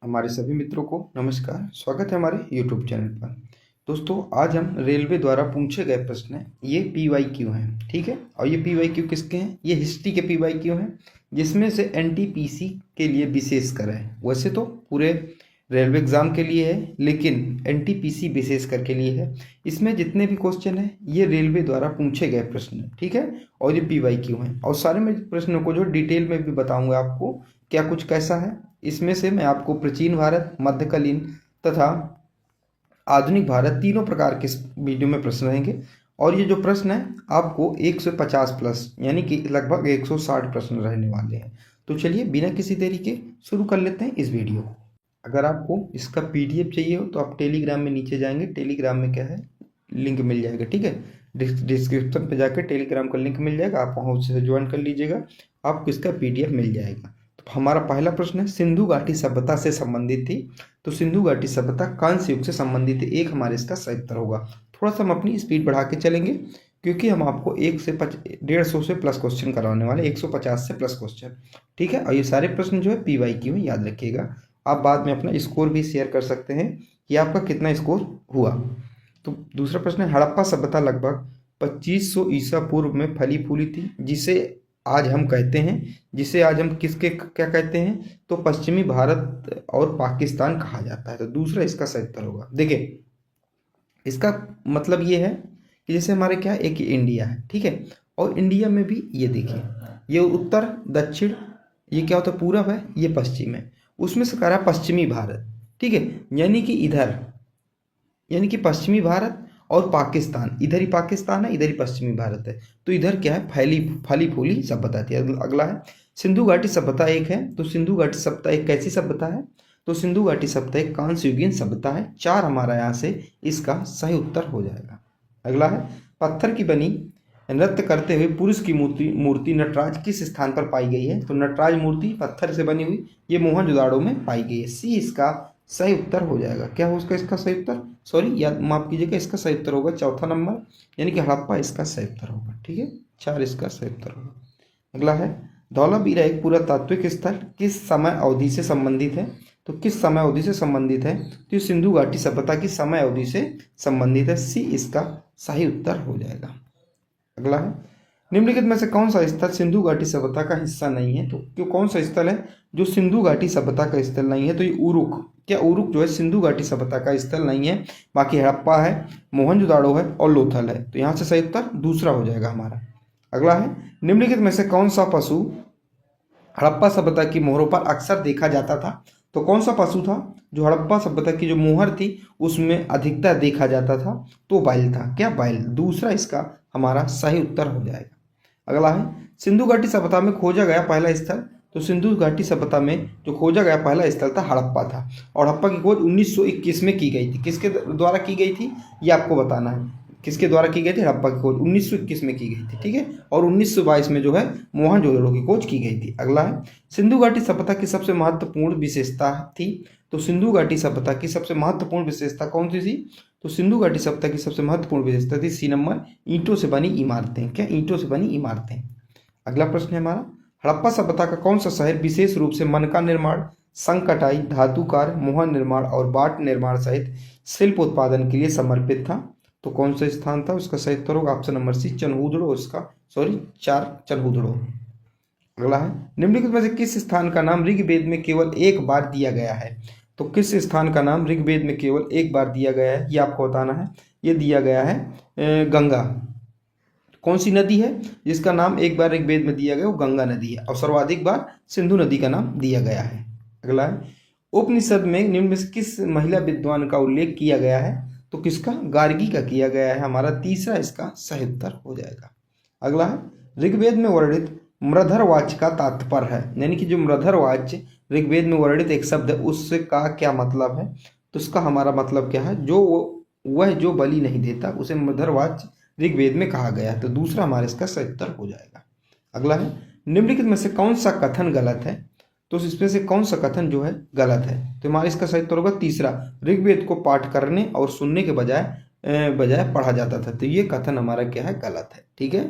हमारे सभी मित्रों को नमस्कार। स्वागत है हमारे YouTube चैनल पर। दोस्तों, आज हम रेलवे द्वारा पूछे गए प्रश्न हैं, ये PYQ हैं, ठीक है। और ये PYQ किसके हैं? ये हिस्ट्री के PYQ हैं, जिसमें से NTPC के लिए विशेष कर है। वैसे तो पूरे रेलवे एग्जाम के लिए है, लेकिन NTPC विशेष कर के लिए है। इसमें जितने भी क्वेश्चन हैं ये रेलवे द्वारा पूछे गए प्रश्न हैं, ठीक है। और ये PYQ हैं, और सारे में प्रश्नों को जो डिटेल में भी बताऊंगा आपको क्या कुछ कैसा है। इसमें से मैं आपको प्राचीन भारत, मध्यकालीन तथा आधुनिक भारत तीनों प्रकार के इस वीडियो में प्रश्न रहेंगे। और ये जो प्रश्न है आपको 150 प्लस यानी कि लगभग 160 प्रश्न रहने वाले हैं। तो चलिए बिना किसी देरी के शुरू कर लेते हैं इस वीडियो को। अगर आपको इसका PDF चाहिए हो तो आप टेलीग्राम में नीचे जाएंगे। टेलीग्राम में क्या है, लिंक मिल जाएगा, ठीक है। डिस्क्रिप्शन पे जाकर टेलीग्राम का लिंक मिल जाएगा, आप वहाँ उससे ज्वाइन कर लीजिएगा, आपको इसका PDF मिल जाएगा। हमारा पहला प्रश्न है, सिंधु घाटी सभ्यता से संबंधित थी। तो सिंधु घाटी सभ्यता कांस्य युग से संबंधित है, एक हमारे इसका सही उत्तर होगा। थोड़ा सा हम अपनी स्पीड बढ़ा के चलेंगे, क्योंकि हम आपको 150 से प्लस क्वेश्चन करवाने वाले, 150 से प्लस क्वेश्चन, ठीक है। और ये सारे प्रश्न जो है PYQ में, याद रखिएगा। आप बाद में अपना स्कोर भी शेयर कर सकते हैं कि आपका कितना स्कोर हुआ। तो दूसरा प्रश्न है, हड़प्पा सभ्यता लगभग 2500 ईसा पूर्व में फली फूली थी, जिसे आज हम किसके क्या कहते हैं, तो पश्चिमी भारत और पाकिस्तान कहा जाता है। तो दूसरा इसका सही उत्तर होगा। देखिए, इसका मतलब ये है कि जैसे हमारे क्या है, एक इंडिया है, ठीक है। और इंडिया में भी ये देखिए, ये उत्तर दक्षिण, ये क्या होता है, पूरब है, ये पश्चिम है। उसमें से कह रहा है पश्चिमी भारत, ठीक है। यानी कि पश्चिमी भारत और पाकिस्तान, इधर ही पाकिस्तान है, इधर ही पश्चिमी भारत है। तो इधर क्या है, फली फूली सभ्यता थी। अगला है, सिंधु घाटी सभ्यता एक है। तो सिंधु घाटी सभ्यता एक कैसी सभ्यता है? तो सिंधु घाटी सभ्यता एक कांस्य युगीन सभ्यता है। 4 हमारा यहाँ से इसका सही उत्तर हो जाएगा। अगला है, पत्थर की बनी नृत्य करते हुए पुरुष की मूर्ति नटराज किस स्थान पर पाई गई है? तो नटराज मूर्ति पत्थर से बनी हुई, ये मोहनजोदाड़ो में पाई गई है। सी इसका सही उत्तर हो जाएगा। क्या हो इसका सही उत्तर, सॉरी याद माफ कीजिएगा, इसका सही उत्तर होगा चौथा नंबर, यानी कि हड़प्पा इसका सही उत्तर होगा, ठीक है। 4 इसका सही उत्तर होगा। अगला है, धौलावीरा एक पुरातात्विक स्थल किस समय अवधि से संबंधित है? तो किस समय अवधि से संबंधित है? तो ये सिंधु घाटी सभ्यता की समय अवधि से संबंधित है। सी इसका सही उत्तर हो जाएगा। अगला है, निम्नलिखित में से कौन सा स्थल सिंधु घाटी सभ्यता का हिस्सा नहीं है? तो क्यों कौन सा स्थल है जो सिंधु घाटी सभ्यता का स्थल नहीं है? तो ये उरुक, क्या उरुक जो है सिंधु घाटी सभ्यता का स्थल नहीं है। बाकी हड़प्पा है, मोहनजोदाड़ो है और लोथल है। तो यहाँ से सही उत्तर दूसरा हो जाएगा हमारा। अगला है, निम्नलिखित में से कौन सा पशु हड़प्पा सभ्यता की मोहरों पर अक्सर देखा जाता था? तो कौन सा पशु था जो हड़प्पा सभ्यता की जो मोहर थी उसमें अधिकतर देखा जाता था? तो बैल था। क्या बैल? दूसरा इसका हमारा सही उत्तर हो जाएगा। अगला है, सिंधु घाटी सभ्यता में खोजा गया पहला स्थल। तो सिंधु घाटी सभ्यता में जो खोजा गया पहला स्थल था हड़प्पा था, और हड़प्पा की खोज 1921 में की गई थी। किसके द्वारा की गई थी ये आपको बताना है। किसके द्वारा की गई थी? हड़प्पा की खोज 1921 में की गई थी, ठीक है। और 1922 में जो है मोहनजोदड़ो की खोज की गई थी। अगला है, सिंधु घाटी सभ्यता की सबसे महत्वपूर्ण विशेषता थी। तो सिंधु घाटी सभ्यता की सबसे महत्वपूर्ण विशेषता कौन सी थी? तो सिंधु घाटी सभ्यता की सबसे महत्वपूर्ण विशेषता थी सी नंबर, ईंटों से बनी इमारतें। क्या? ईंटों से बनी इमारतें। अगला प्रश्न है हमारा, हड़प्पा सभ्यता का कौन सा शहर विशेष रूप से मनका निर्माण, संकटाई, धातुकार, मोहन निर्माण और बाट निर्माण सहित शिल्प उत्पादन के लिए समर्पित था? तो कौन सा स्थान था? उसका सही उत्तर होगा ऑप्शन नंबर सी, चनहूदड़ो। इसका 4 चनहूदड़ो। अगला है, निम्नलिखित में से किस स्थान का नाम ऋग्वेद में केवल एक बार दिया गया है? तो किस स्थान का नाम ऋग्वेद में केवल एक बार दिया गया है ये आपको बताना है। ये दिया गया है गंगा। कौन सी नदी है जिसका नाम एक बार ऋग्वेद में दिया गया? वो गंगा नदी है। और सर्वाधिक बार सिंधु नदी का नाम दिया गया है। अगला है, उपनिषद में निम्न में से किस महिला विद्वान का उल्लेख किया गया है? तो किसका? गार्गी का किया गया है। हमारा तीसरा इसका सही उत्तर हो जाएगा। अगला है, ऋग्वेद में वर्णित मृधरवाच का तात्पर्य है, यानी कि जो मृधरवाच ऋग्वेद में वर्णित एक शब्द है उससे का क्या मतलब है? तो उसका हमारा मतलब क्या है? वह जो बलि नहीं देता उसे मृधरवाच ऋग्वेद में कहा गया है। तो दूसरा हमारा इसका सही उत्तर हो जाएगा। अगला है, निम्नलिखित में से कौन सा कथन गलत है? तो इसमें से कौन सा कथन जो है गलत है? तो हमारा इसका सही उत्तर होगा तीसरा, ऋग्वेद को पाठ करने और सुनने के बजाय पढ़ा जाता था। तो ये कथन हमारा क्या है? गलत है, ठीक है।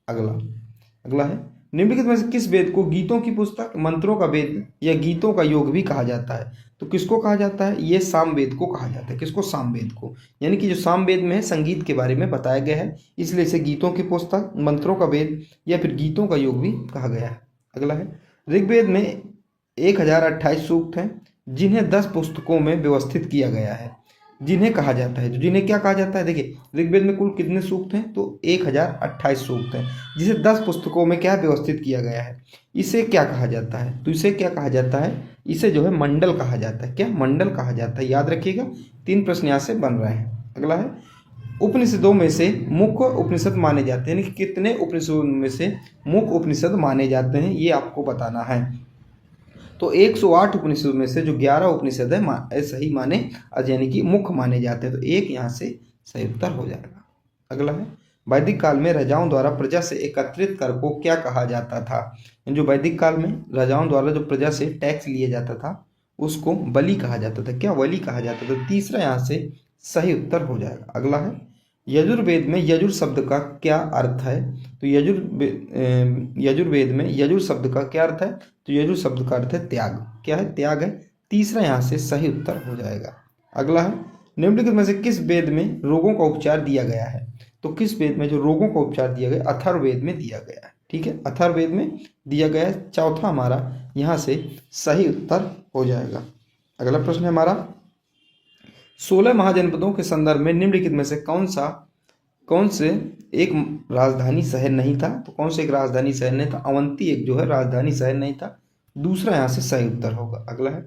अगला है, निम्नलिखित में से किस वेद को गीतों की पुस्तक, मंत्रों का वेद या गीतों का योग भी कहा जाता है? तो किसको कहा जाता है? ये सामवेद को कहा जाता है। किसको? सामवेद को। यानी कि जो सामवेद में है संगीत के बारे में बताया गया है, इसलिए इसे गीतों की पुस्तक, मंत्रों का वेद या फिर गीतों का योग भी कहा गया है। अगला है, ऋग्वेद में 1028 सूक्त हैं जिन्हें 10 पुस्तकों में व्यवस्थित किया गया है। जिन्हें कहा जाता है, तो जिन्हें क्या कहा जाता है? देखिए ऋग्वेद में कुल कितने सूक्त हैं? तो 1028 सूक्त हैं, जिसे 10 पुस्तकों में क्या व्यवस्थित किया गया है। इसे क्या कहा जाता है? तो इसे क्या कहा जाता है? इसे जो है मंडल कहा जाता है। क्या? मंडल कहा जाता है। याद रखिएगा, 3 प्रश्न यहाँ से बन रहे हैं। अगला है, उपनिषदों में से मुख्य उपनिषद माने जाते हैं, यानी कि कितने उपनिषदों में से मुख्य उपनिषद माने जाते हैं, ये आपको बताना है। तो 108 उपनिषदों में से जो 11 उपनिषद है सही माने, यानी कि मुख्य माने जाते हैं। तो एक यहाँ से सही उत्तर हो जाएगा। अगला है, वैदिक काल में राजाओं द्वारा प्रजा से एकत्रित कर को क्या कहा जाता था? जो वैदिक काल में राजाओं द्वारा जो प्रजा से टैक्स लिया जाता था उसको बलि कहा जाता था। क्या? बलि कहा जाता था। तीसरा यहाँ से सही उत्तर हो जाएगा। अगला है, यजुर्वेद में यजुर शब्द का क्या अर्थ है? तो यजुर्वेद में यजुर शब्द का क्या अर्थ है? तो यजुर शब्द का अर्थ है त्याग। क्या है? त्याग है। तीसरा यहाँ से सही उत्तर हो जाएगा। अगला है, निम्नलिखित में से किस वेद में रोगों का उपचार दिया गया है? तो किस वेद में जो रोगों का उपचार दिया गया? अथर्ववेद में दिया गया है। ठीक है, अथर्ववेद में दिया गया है। चौथा हमारा यहाँ से सही उत्तर हो जाएगा। अगला प्रश्न है हमारा, 16 महाजनपदों के संदर्भ में निम्नलिखित में से कौन से एक राजधानी शहर नहीं था? तो कौन से एक राजधानी शहर नहीं था? अवंती एक जो है राजधानी शहर नहीं था। दूसरा यहाँ से सही उत्तर होगा। अगला है,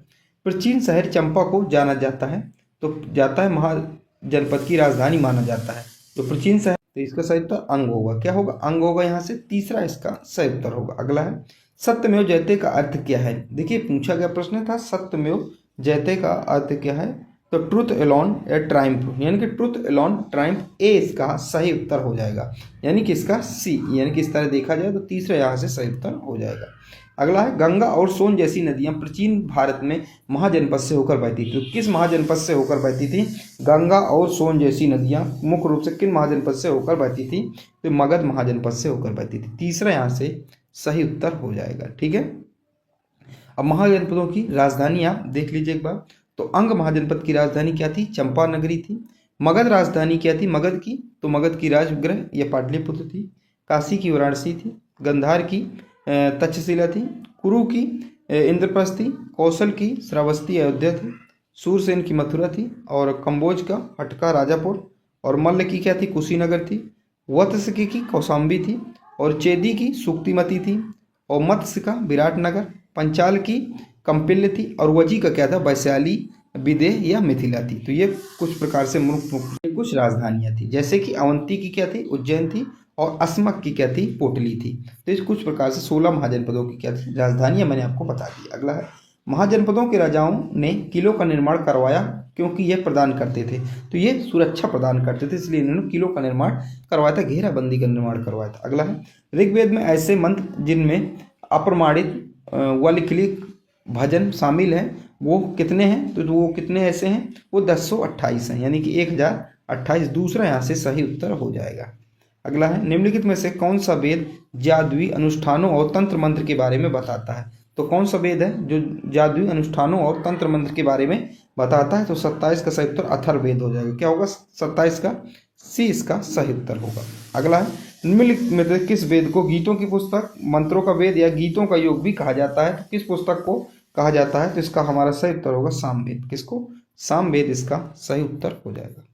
प्राचीन शहर चंपा को जाना जाता है, तो जाता है महाजनपद की राजधानी माना जाता है। तो प्राचीन शहर, तो इसका सही उत्तर अंग होगा। क्या होगा? अंग होगा यहाँ से। तीसरा इसका सही उत्तर होगा। अगला है, सत्यमेव जयते का अर्थ क्या है? देखिए पूछा गया प्रश्न था सत्यमेव जयते का अर्थ क्या है? तो ट्रुथ एलोन या ट्रायम्फ, यानी कि ट्रुथ एलोन ट्रायम्फ, ए इसका सही उत्तर हो जाएगा। यानी कि इसका सी, यानी कि इस तरह देखा जाए तो तीसरा यहाँ से सही उत्तर हो जाएगा। अगला है, गंगा और सोन जैसी नदियां प्राचीन भारत में महाजनपद से होकर बहती थी। तो किस महाजनपद से होकर बहती थी? गंगा और सोन जैसी नदियां मुख्य रूप से किन महाजनपद से होकर बहती थी? तो मगध महाजनपद से होकर बहती थी। तीसरा यहाँ से सही उत्तर हो जाएगा। ठीक है, अब महाजनपदों की राजधानी आप देख लीजिए एक बार। तो अंग महाजनपद की राजधानी क्या थी? चंपा नगरी थी। मगध राजधानी क्या थी मगध की? तो मगध की राजगृह या पाटलिपुत्र थी। काशी की वाराणसी थी। गंधार की तक्षशिला थी। कुरु की इंद्रप्रस्थ थी। कौशल की श्रावस्ती अयोध्या थी। सूरसेन की मथुरा थी। और कंबोज का हटका राजापुर। और मल्ल की क्या थी? कुशीनगर थी। वत्स्य की कौशाम्बी थी। और चेदी की सुक्तिमती थी। और मत्स्य का विराटनगर। पंचाल की कंपिल्य थी। और वजी का क्या था? वैशाली, विदेह या मिथिला थी। तो ये कुछ प्रकार से मुख्य कुछ राजधानियां थी, जैसे कि अवंती की क्या थी? उज्जैन थी। और अस्मक की क्या थी? पोटली थी। तो इस कुछ प्रकार से 16 महाजनपदों की क्या थी? राजधानियां मैंने आपको बता दी। अगला है, महाजनपदों के राजाओं ने किलों का निर्माण करवाया क्योंकि ये प्रदान करते थे। तो ये सुरक्षा प्रदान करते थे, इसलिए इन्होंने किलों का निर्माण करवाया था, घेराबंदी का निर्माण करवाया था। अगला है, ऋग्वेद में ऐसे मंत्र जिनमें अप्रमाणित वलिखलिक भजन शामिल हैं वो कितने हैं? तो वो कितने ऐसे हैं? वो 1028 हैं, यानी कि 1028। दूसरा यहाँ से सही उत्तर हो जाएगा। अगला है, निम्नलिखित में से कौन सा वेद जादुई अनुष्ठानों और तंत्र मंत्र के बारे में बताता है? तो कौन सा वेद है जो जादुई अनुष्ठानों और तंत्र मंत्र के बारे में बताता है? तो 27 का सही उत्तर अथर्ववेद हो जाएगा। क्या होगा? 27 का सी इसका सही उत्तर होगा। अगला है, निम्नलिखित में से किस वेद को गीतों की पुस्तक, मंत्रों का वेद या गीतों का योग भी कहा जाता है? तो किस पुस्तक को कहा जाता है? तो इसका हमारा सही उत्तर होगा सामवेद। किसको? सामवेद इसका सही उत्तर हो जाएगा।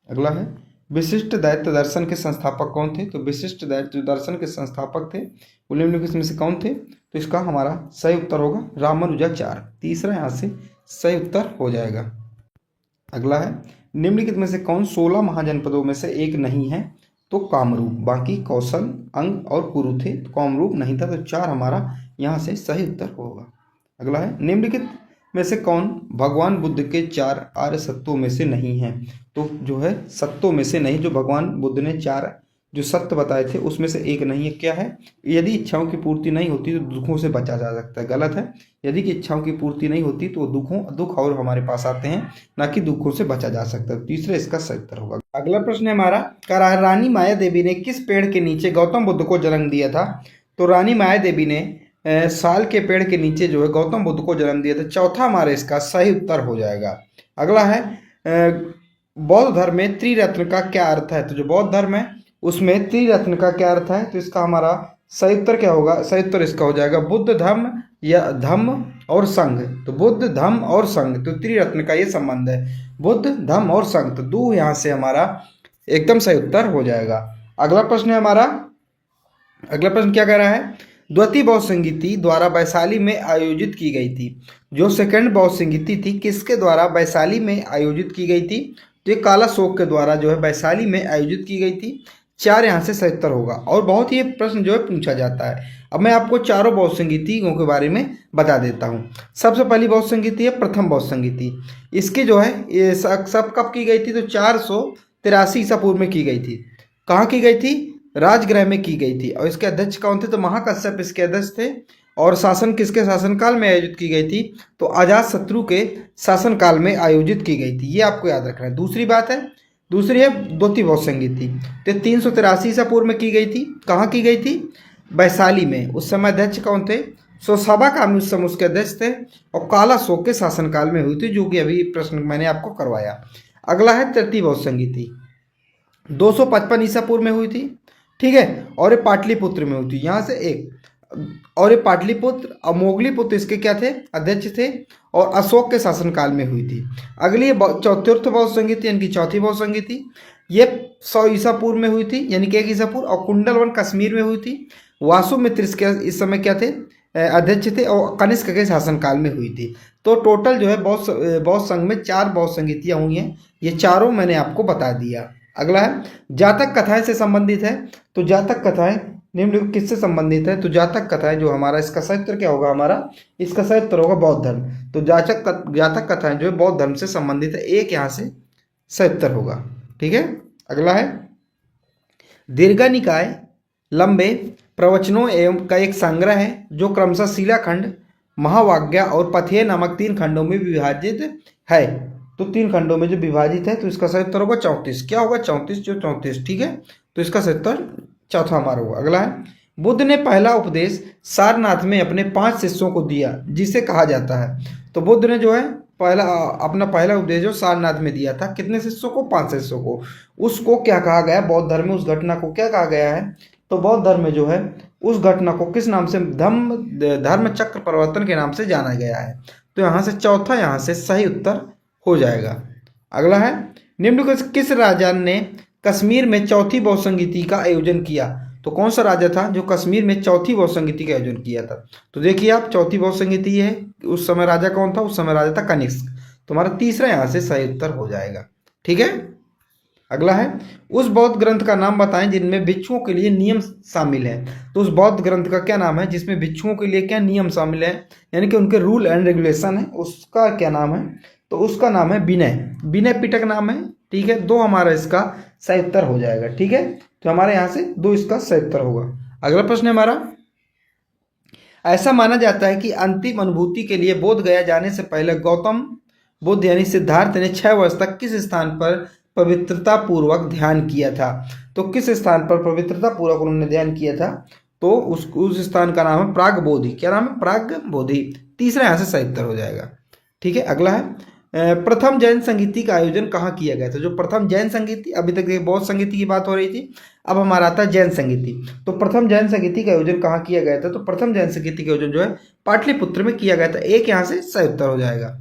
अगला है, विशिष्ट दैत्य दर्शन के संस्थापक कौन थे? तो विशिष्ट दैत्य दर्शन के संस्थापक थे वो निम्नलिखित में से कौन थे? तो इसका हमारा सही उत्तर होगा रामानुजाचार्य। तीसरा यहाँ से सही उत्तर हो जाएगा। अगला है, निम्नलिखित में से कौन 16 महाजनपदों में से एक नहीं है? तो कामरूप। बाकी कौशल, अंग और कुरु थे, तो कामरूप नहीं था। तो 4 हमारा यहाँ से सही उत्तर होगा। अगला है, निम्नलिखित में से कौन भगवान बुद्ध के 4 आर्य सत्यों में से नहीं है? तो जो है सत्यों में से नहीं, जो भगवान बुद्ध ने 4 जो सत्य बताए थे उसमें से एक नहीं है। क्या है? यदि इच्छाओं की पूर्ति नहीं होती तो दुखों से बचा जा सकता है। गलत है। यदि कि इच्छाओं की पूर्ति नहीं होती तो दुख और हमारे पास आते हैं, ना कि दुखों से बचा जा सकता है। तीसरा इसका सही उत्तर होगा। अगला प्रश्न है हमारा, रानी माया देवी ने किस पेड़ के नीचे गौतम बुद्ध को जन्म दिया था? तो रानी माया देवी ने साल के पेड़ के नीचे जो है गौतम बुद्ध को जन्म दिया था। चौथा हमारा इसका सही उत्तर हो जाएगा। अगला है बौद्ध धर्म में त्रिरत्न का क्या अर्थ है। तो जो बौद्ध धर्म है उसमें त्रिरत्न का क्या अर्थ है, तो इसका हमारा सही उत्तर क्या होगा, सही उत्तर इसका हो जाएगा बुद्ध धम्म या धम्म और संघ। तो बुद्ध धम्म और संघ, तो त्रिरत्न का ये संबंध है, बुद्ध धम्म और संघ। तो दो यहाँ से हमारा एकदम सही उत्तर हो जाएगा। अगला प्रश्न है हमारा, अगला प्रश्न क्या कह रहा है, द्वितीय बौद्ध संगीति द्वारा वैशाली में आयोजित की गई थी। जो सेकंड बौद्ध संगीति थी किसके द्वारा वैशाली में आयोजित की गई थी, तो ये काला शोक के द्वारा जो है वैशाली में आयोजित की गई थी। 4 यहाँ से सही उत्तर होगा। और बहुत ही प्रश्न जो है पूछा जाता है। अब मैं आपको चारों बौद्ध संगीतियों के बारे में बता देता हूँ। सबसे पहली बौद्ध संगीति है प्रथम बौद्ध संगीति। इसकी जो है ये सब कब की गई थी, तो 483 ईसा पूर्व में की गई थी। कहाँ की गई थी, राजगृह में की गई थी। और इसके अध्यक्ष कौन थे, तो महाकश्यप इसके अध्यक्ष थे। और शासन किसके शासनकाल में आयोजित की गई थी, तो अजात शत्रु के शासनकाल में आयोजित की गई थी। ये आपको याद रखना है। दूसरी बात है, दूसरी है द्वितीय बौद्ध संगीति, तो 383 ईसा पूर्व में की गई थी। कहाँ की गई थी, वैशाली में। उस समय अध्यक्ष कौन थे, सोसाबा कामी उस समय उसके अध्यक्ष थे। और काला शोक के शासनकाल में हुई थी, जो कि अभी प्रश्न मैंने आपको करवाया। अगला है तृतीय बौद्ध संगीति, 255 ईसा पूर्व में हुई थी, ठीक है। और ये पाटलिपुत्र में हुई थी, यहाँ से एक। और ये पाटलिपुत्र और मोगलीपुत्र इसके क्या थे, अध्यक्ष थे। और अशोक के शासनकाल में हुई थी। अगली चतुर्थ बौद्ध संगीति यानी कि चौथी बौद्ध संगीति, ये 100 ईसा पूर्व में हुई थी, यानी कि 1 ईसा पूर्व। और कुंडलवन कश्मीर में हुई थी। वासुमित्र इसके इस समय क्या थे, अध्यक्ष थे। और कनिष्क के शासनकाल में हुई थी। तो टोटल जो है बौद्ध संघ में 4 बौद्ध संगीतियाँ हुई हैं। ये चारों मैंने आपको बता दिया। अगला है जातक कथाएं से संबंधित है। तो जातक कथाएं निम्नलिखित किससे संबंधित है, तो जातक कथाएं जो हमारा इसका सही उत्तर क्या होगा, हमारा इसका सही उत्तर होगा बौद्ध धर्म। तो जातक कथाएं जो है बौद्ध धर्म से संबंधित है, एक यहाँ से सही उत्तर होगा, ठीक है। अगला है दीर्घा निकाय लंबे प्रवचनों एवं का एक संग्रह है जो क्रमशः शिलाखंड, महावाग्या और पथेय नामक 3 खंडों में विभाजित है। तो 3 खंडों में जो विभाजित है, तो इसका सही उत्तर होगा 34। क्या होगा 34, जो 34, ठीक है। तो इसका सही उत्तर चौथा हमारा होगा। अगला है बुद्ध ने पहला उपदेश सारनाथ में अपने 5 शिष्यों को दिया, जिसे कहा जाता है। तो बुद्ध ने जो है अपना पहला उपदेश जो सारनाथ में दिया था, कितने शिष्यों को, 5 शिष्यों को। उसको क्या कहा गया बौद्ध धर्म में, उस घटना को क्या कहा गया है, तो बौद्ध धर्म में जो है उस घटना को किस नाम से, धर्म चक्र परिवर्तन के नाम से जाना गया है। तो यहाँ से चौथा यहाँ से सही उत्तर हो जाएगा। अगला है निम्नलिखित किस राजा ने कश्मीर में चौथी बौद्ध संगीति का आयोजन किया। तो कौन सा राजा था जो कश्मीर में चौथी बौद्ध संगीति का आयोजन किया था। तो देखिए आप, चौथी बौद्ध संगीति है, उस समय राजा कौन था, उस समय राजा था कनिष्क। तुम्हारा तीसरा यहाँ से सही उत्तर हो जाएगा, ठीक है। अगला है उस बौद्ध ग्रंथ का नाम बताएं जिनमें भिक्षुओं के लिए नियम शामिल है। तो उस बौद्ध ग्रंथ का क्या नाम है जिसमें भिक्षुओं के लिए क्या नियम शामिल है, यानी कि उनके रूल एंड रेगुलेशन है, उसका क्या नाम है, तो उसका नाम है विनय, विनय पिटक नाम है, ठीक है। 2 हमारा इसका सही उत्तर हो जाएगा, ठीक है। तो हमारे यहाँ से 2 इसका सही उत्तर होगा। अगला प्रश्न है हमारा, ऐसा माना जाता है कि अंतिम अनुभूति के लिए बोध गया जाने से पहले गौतम बुद्ध यानी सिद्धार्थ ने 6 वर्ष तक किस स्थान पर पवित्रता पूर्वक ध्यान किया था। तो किस स्थान पर पवित्रता पूर्वक उन्होंने ध्यान किया था, तो उस स्थान का नाम है प्रागबोधि। क्या नाम है, प्रागबोधि। तीसरा यहाँ से सही उत्तर हो जाएगा, ठीक है। अगला है प्रथम जैन संगीति का आयोजन कहाँ किया गया था। जो प्रथम जैन संगीति, अभी तक बौद्ध संगीति की बात हो रही थी, अब हमारा आता है जैन संगीति। तो प्रथम जैन संगीति का आयोजन कहाँ किया गया था, तो प्रथम जैन संगीति का आयोजन जो है पाटलिपुत्र में किया गया था। एक यहाँ से सही उत्तर हो जाएगा।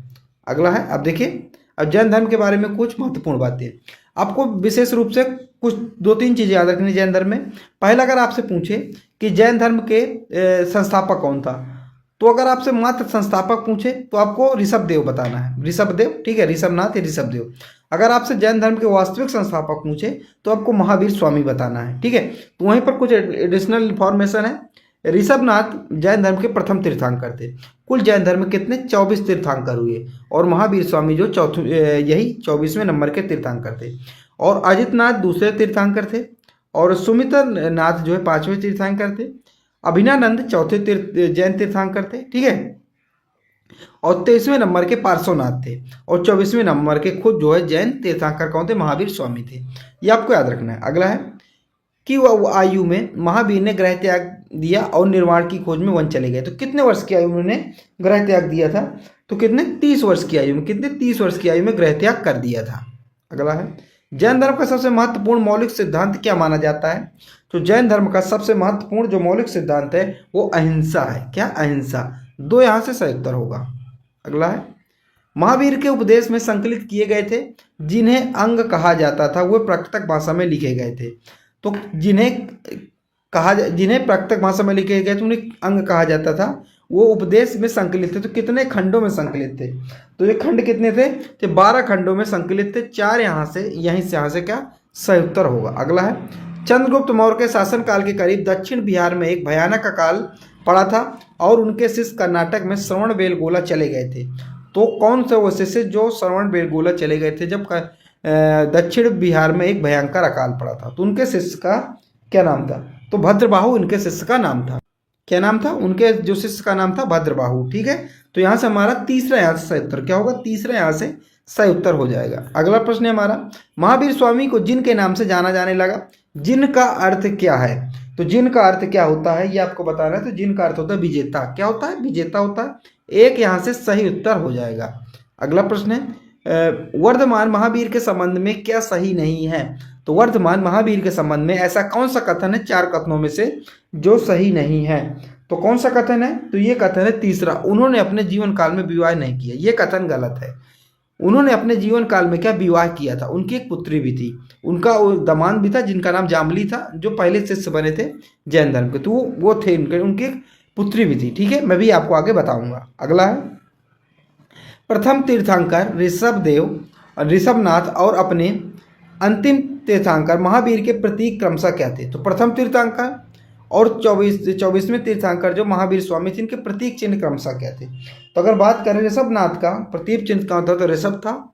अगला है, अब देखिए, अब जैन धर्म के बारे में कुछ महत्वपूर्ण बातें आपको विशेष रूप से कुछ 2-3 चीजें याद रखनी जैन धर्म में। पहला, अगर आपसे पूछे कि जैन धर्म के संस्थापक कौन था, तो अगर आपसे मात्र संस्थापक पूछे तो आपको ऋषभदेव बताना है, ऋषभदेव, ठीक है, ऋषभनाथ या ऋषभदेव। अगर आपसे जैन धर्म के वास्तविक संस्थापक पूछे तो आपको महावीर स्वामी बताना है, ठीक है। तो वहीं पर कुछ एडिशनल इंफॉर्मेशन है। ऋषभनाथ जैन धर्म के प्रथम तीर्थंकर थे। कुल जैन धर्म में कितने 24 तीर्थंकर हुए, और महावीर स्वामी जो यही 24वें नंबर के तीर्थंकर थे। और अजितनाथ दूसरे तीर्थंकर थे, और सुमित्रनाथ जो है 5वें तीर्थंकर थे। अभिनानंद चौथे जैन तीर्थंकर थे, ठीक है। और 23वें नंबर के पार्श्वनाथ थे, और 24वें नंबर के खुद जो है जैन तीर्थंकर कौन थे, महावीर स्वामी थे। ये आपको याद रखना है। अगला है कि वह आयु में महावीर ने गृह त्याग दिया और निर्वाण की खोज में वन चले गए। तो कितने वर्ष की आयु में उन्होंने ग्रह त्याग दिया था? तो कितने 30 वर्ष की आयु में, कितने 30 वर्ष की आयु में ग्रह त्याग कर दिया था। अगला है, जैन धर्म का सबसे महत्वपूर्ण मौलिक सिद्धांत क्या माना जाता है? तो जैन धर्म का सबसे महत्वपूर्ण जो मौलिक सिद्धांत है वो अहिंसा है। क्या? अहिंसा। दो यहाँ से सही उत्तर होगा। अगला है, महावीर के उपदेश में संकलित किए गए थे जिन्हें अंग कहा जाता था वो प्राकृतक भाषा में लिखे गए थे। तो जिन्हें प्राकृतक भाषा में लिखे गए थे उन्हें अंग कहा जाता था, वो उपदेश में संकलित थे। तो कितने खंडों में संकलित थे? तो ये खंड कितने थे? तो 12 खंडों में संकलित थे। 4 यहाँ से, यहाँ से क्या सही उत्तर होगा। अगला है, चंद्रगुप्त मौर्य के शासनकाल के करीब दक्षिण बिहार में एक भयानक अकाल पड़ा था और उनके शिष्य कर्नाटक में श्रवणबेलगोला चले गए थे। तो कौन से वो शिष्य जो श्रवणबेलगोला चले गए थे जब दक्षिण बिहार में एक भयंकर अकाल पड़ा था? तो उनके शिष्य का क्या नाम था? तो भद्रबाहु उनके शिष्य का नाम था। क्या नाम था? उनके जो शिष्य का नाम था भद्रबाहु। ठीक है, तो यहाँ से हमारा तीसरा यहाँ से सही उत्तर क्या होगा? तीसरा यहाँ से सही उत्तर हो जाएगा। अगला प्रश्न है हमारा, महावीर स्वामी को जिन के नाम से जाना जाने लगा, जिन का अर्थ क्या है? तो जिन का अर्थ क्या होता है ये आपको बताना है। तो जिन का अर्थ होता है विजेता। क्या होता है? विजेता होता है। एक यहाँ से सही उत्तर हो जाएगा। अगला प्रश्न है, वर्धमान महावीर के संबंध में क्या सही नहीं है? तो वर्धमान महावीर के संबंध में ऐसा कौन सा कथन है 4 कथनों में से जो सही नहीं है? तो कौन सा कथन है? तो ये कथन है तीसरा, उन्होंने अपने जीवन काल में विवाह नहीं किया। ये कथन गलत है। उन्होंने अपने जीवन काल में क्या विवाह किया था? उनकी एक पुत्री भी थी, उनका दामाद भी था जिनका नाम जामली था, जो पहले शिष्य बने थे जैन धर्म के। तो वो थे उनकी एक पुत्री भी थी। ठीक है, मैं भी आपको आगे बताऊंगा। अगला है, प्रथम तीर्थंकर ऋषभनाथ और अपने अंतिम तीर्थंकर महावीर के प्रतीक क्रमशः क्या थे? तो प्रथम तीर्थंकर और 24वें तीर्थंकर जो महावीर स्वामी थे इनके प्रतीक चिन्ह क्रमशः क्या थे? तो अगर बात करें ऋषभनाथ का प्रतीक चिन्ह कहाँ था? तो ऋषभ था।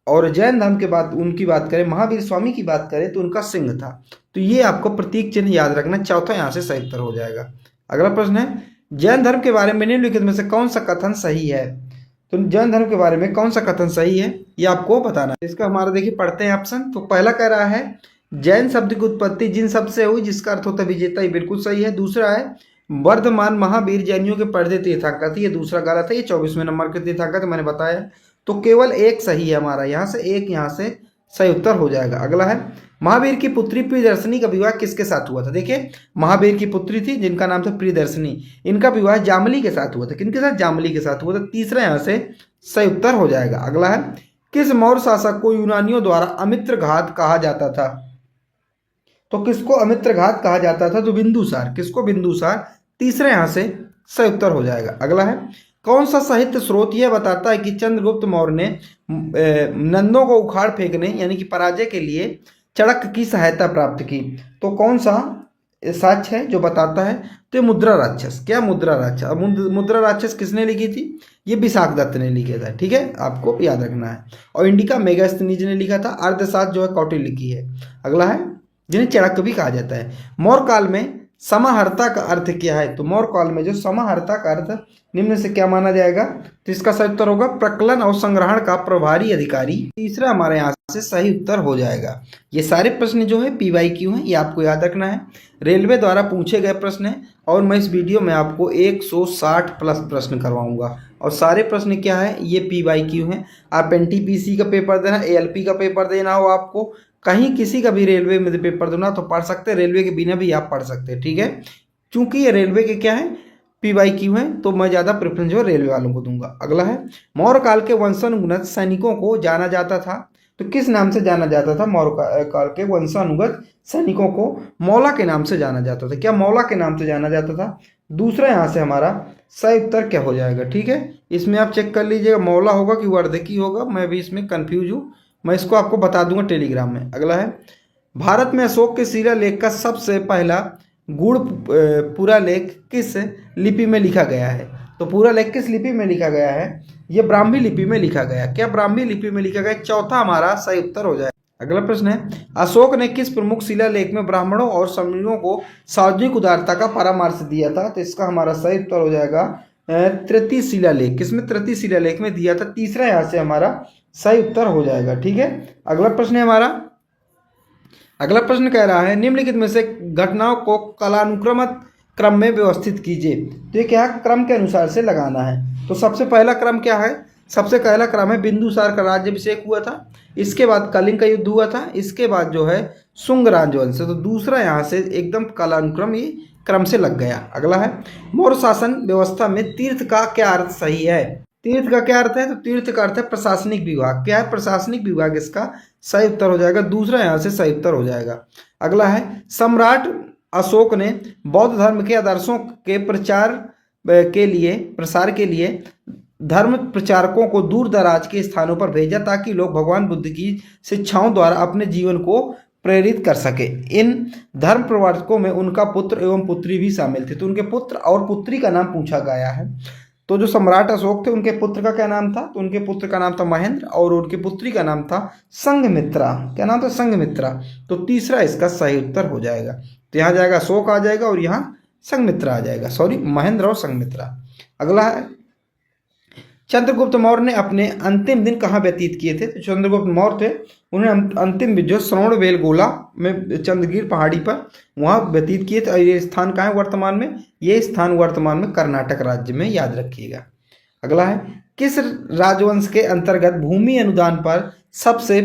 और जैन धर्म के बाद उनकी बात करें, महावीर स्वामी की बात करें तो उनका सिंह था। तो ये आपको प्रतीक चिन्ह याद रखना। चौथा यहाँ से सही उत्तर हो जाएगा। अगला प्रश्न है, जैन धर्म के बारे में निम्नलिखित में से कौन सा कथन सही है? तो जैन धर्म के बारे में कौन सा कथन सही है ये आपको बताना है। इसका हमारा देखिए पढ़ते हैं ऑप्शन। तो पहला कह रहा है जैन शब्द की उत्पत्ति जिन शब्द से हुई जिसका अर्थ होता है विजेता, ये बिल्कुल सही है। दूसरा है वर्धमान महावीर जैनियों के पढ़ते तीर्थंकर थे, ये दूसरा गलत है। ये 24वें नंबर के तीर्थंकर मैंने बताया। तो केवल एक सही है हमारा, यहाँ से एक यहाँ से सही उत्तर हो जाएगा। अगला है, महावीर की पुत्री प्रियदर्शनी का विवाह किसके साथ हुआ था? देखिए महावीर की पुत्री थी जिनका नाम था प्रियदर्शनी, इनका विवाह जामली के साथ हुआ था। किनके साथ? जामली के साथ हुआ था। तीसरा यहाँ से सही उत्तर हो जाएगा। अगला है, किस मौर्य शासक को यूनानियों द्वारा अमित्र घात कहा जाता था? तो किसको अमित्र घात कहा जाता था? तो बिंदुसार। किसको? बिंदुसार। तीसरा यहाँ से सही उत्तर हो जाएगा। अगला है, कौन सा साहित्य स्रोत यह बताता है कि चंद्रगुप्त मौर्य ने नंदों को उखाड़ फेंकने यानी कि पराजय के लिए चड़क की सहायता प्राप्त की? तो कौन सा साक्ष्य है जो बताता है? तो मुद्रा राक्षस। क्या? मुद्रा राक्षस। मुद्रा राक्षस किसने लिखी थी? ये विशाखदत्त ने लिखा था। ठीक है, आपको याद रखना है। और इंडिका मेगास्थनीज ने लिखा था। अर्थशास्त्र जो है कौटिल्य लिखी है। अगला है, जिन्हें चड़क भी कहा जाता है। मौर्य काल में समाहर्ता का अर्थ क्या है? तो मौर्य काल में जो समाहर्ता का अर्थ निम्न से क्या माना जाएगा? तो इसका सही उत्तर होगा प्रकलन और संग्रहण का प्रभारी अधिकारी। तीसरा हमारे यहाँ से सही उत्तर हो जाएगा। ये सारे प्रश्न जो है PYQ हैं, ये आपको याद रखना है। रेलवे द्वारा पूछे गए प्रश्न है और मैं इस वीडियो में आपको 160 प्लस प्रश्न करवाऊंगा। और सारे प्रश्न क्या है? ये PYQ हैं। आप NTPC का पेपर देना, ALP का पेपर देना हो, आपको कहीं किसी का भी रेलवे में पेपर देना तो पढ़ सकते हैं, रेलवे के बिना भी आप पढ़ सकते हैं। ठीक है, क्योंकि ये रेलवे के क्या है PYQ हैं, तो मैं ज़्यादा प्रेफरेंस जो रेलवे वालों को दूंगा। अगला है, मौर्य काल के वंशानुगत सैनिकों को जाना जाता था। तो किस नाम से जाना जाता था? मौर्य काल के वंशानुगत सैनिकों को मौला के नाम से जाना जाता था। क्या? मौला के नाम से जाना जाता था। दूसरा यहाँ से हमारा सही उत्तर क्या हो जाएगा? ठीक है, इसमें आप चेक कर लीजिएगा मौला होगा कि वर्धकी होगा, मैं भी इसमें कन्फ्यूज हूँ, मैं इसको आपको बता दूंगा टेलीग्राम में। अगला है, भारत में अशोक के शिलालेख का सबसे पहला गुण पूरा लेख किस लिपि में लिखा गया है? तो पूरा लेख किस लिपि में लिखा गया है? ये ब्राह्मी लिपि में लिखा गया। क्या? ब्राह्मी लिपि में लिखा गया। चौथा हमारा सही उत्तर हो जाए। अगला प्रश्न है, अशोक ने किस प्रमुख शिलालेख में ब्राह्मणों और क्षत्रियों को सार्वजनिक उदारता का परामर्श दिया था? तो इसका हमारा सही उत्तर हो जाएगा तृतीय शिलालेख। किसमें? तृतीय शिलालेख में दिया था। तीसरा यहाँ से हमारा सही उत्तर हो जाएगा। ठीक है, अगला प्रश्न है हमारा, अगला प्रश्न कह रहा है निम्नलिखित में से घटनाओं को कालानुक्रमित क्रम में व्यवस्थित कीजिए। तो ये क्या है, क्रम के अनुसार से लगाना है। तो सबसे पहला क्रम क्या है, सबसे पहला क्रम है बिंदुसार का राज्याभिषेक हुआ था, इसके बाद कलिंग का युद्ध हुआ था, इसके बाद जो है शुंग राजवंश। तो दूसरा यहाँ से एकदम कालानुक्रम ये क्रम से लग गया। अगला है मौर्य शासन व्यवस्था में तीर्थ का क्या अर्थ सही है। तीर्थ का क्या अर्थ है, तो तीर्थ का अर्थ है प्रशासनिक विभाग। क्या है, प्रशासनिक विभाग, इसका सही उत्तर हो जाएगा, दूसरा यहाँ से सही उत्तर हो जाएगा। अगला है सम्राट अशोक ने बौद्ध धर्म के आदर्शों के प्रसार के लिए धर्म प्रचारकों को दूर दराज के स्थानों पर भेजा ताकि लोग भगवान बुद्ध की शिक्षाओं द्वारा अपने जीवन को प्रेरित कर सके। इन धर्म प्रवर्तकों में उनका पुत्र एवं पुत्री भी शामिल थे। तो उनके पुत्र और पुत्री का नाम पूछा गया है। तो जो सम्राट अशोक थे उनके पुत्र का क्या नाम था, तो उनके पुत्र का नाम था महेंद्र और उनकी पुत्री का नाम था संघमित्रा। क्या नाम था, संघमित्रा। तो तीसरा इसका सही उत्तर हो जाएगा। तो यहाँ जाएगा अशोक आ जाएगा और यहाँ संघमित्रा आ जाएगा, सॉरी महेंद्र और संघमित्रा। अगला है चंद्रगुप्त मौर्य ने अपने अंतिम दिन कहाँ व्यतीत किए थे। तो चंद्रगुप्त मौर्य थे, उन्होंने अंतिम जो श्रवणबेलगोला में चंद्रगिर पहाड़ी पर वहाँ व्यतीत किए थे। और ये स्थान कहाँ है वर्तमान में, ये स्थान वर्तमान में कर्नाटक राज्य में, याद रखिएगा। अगला है किस राजवंश के अंतर्गत भूमि अनुदान पर सबसे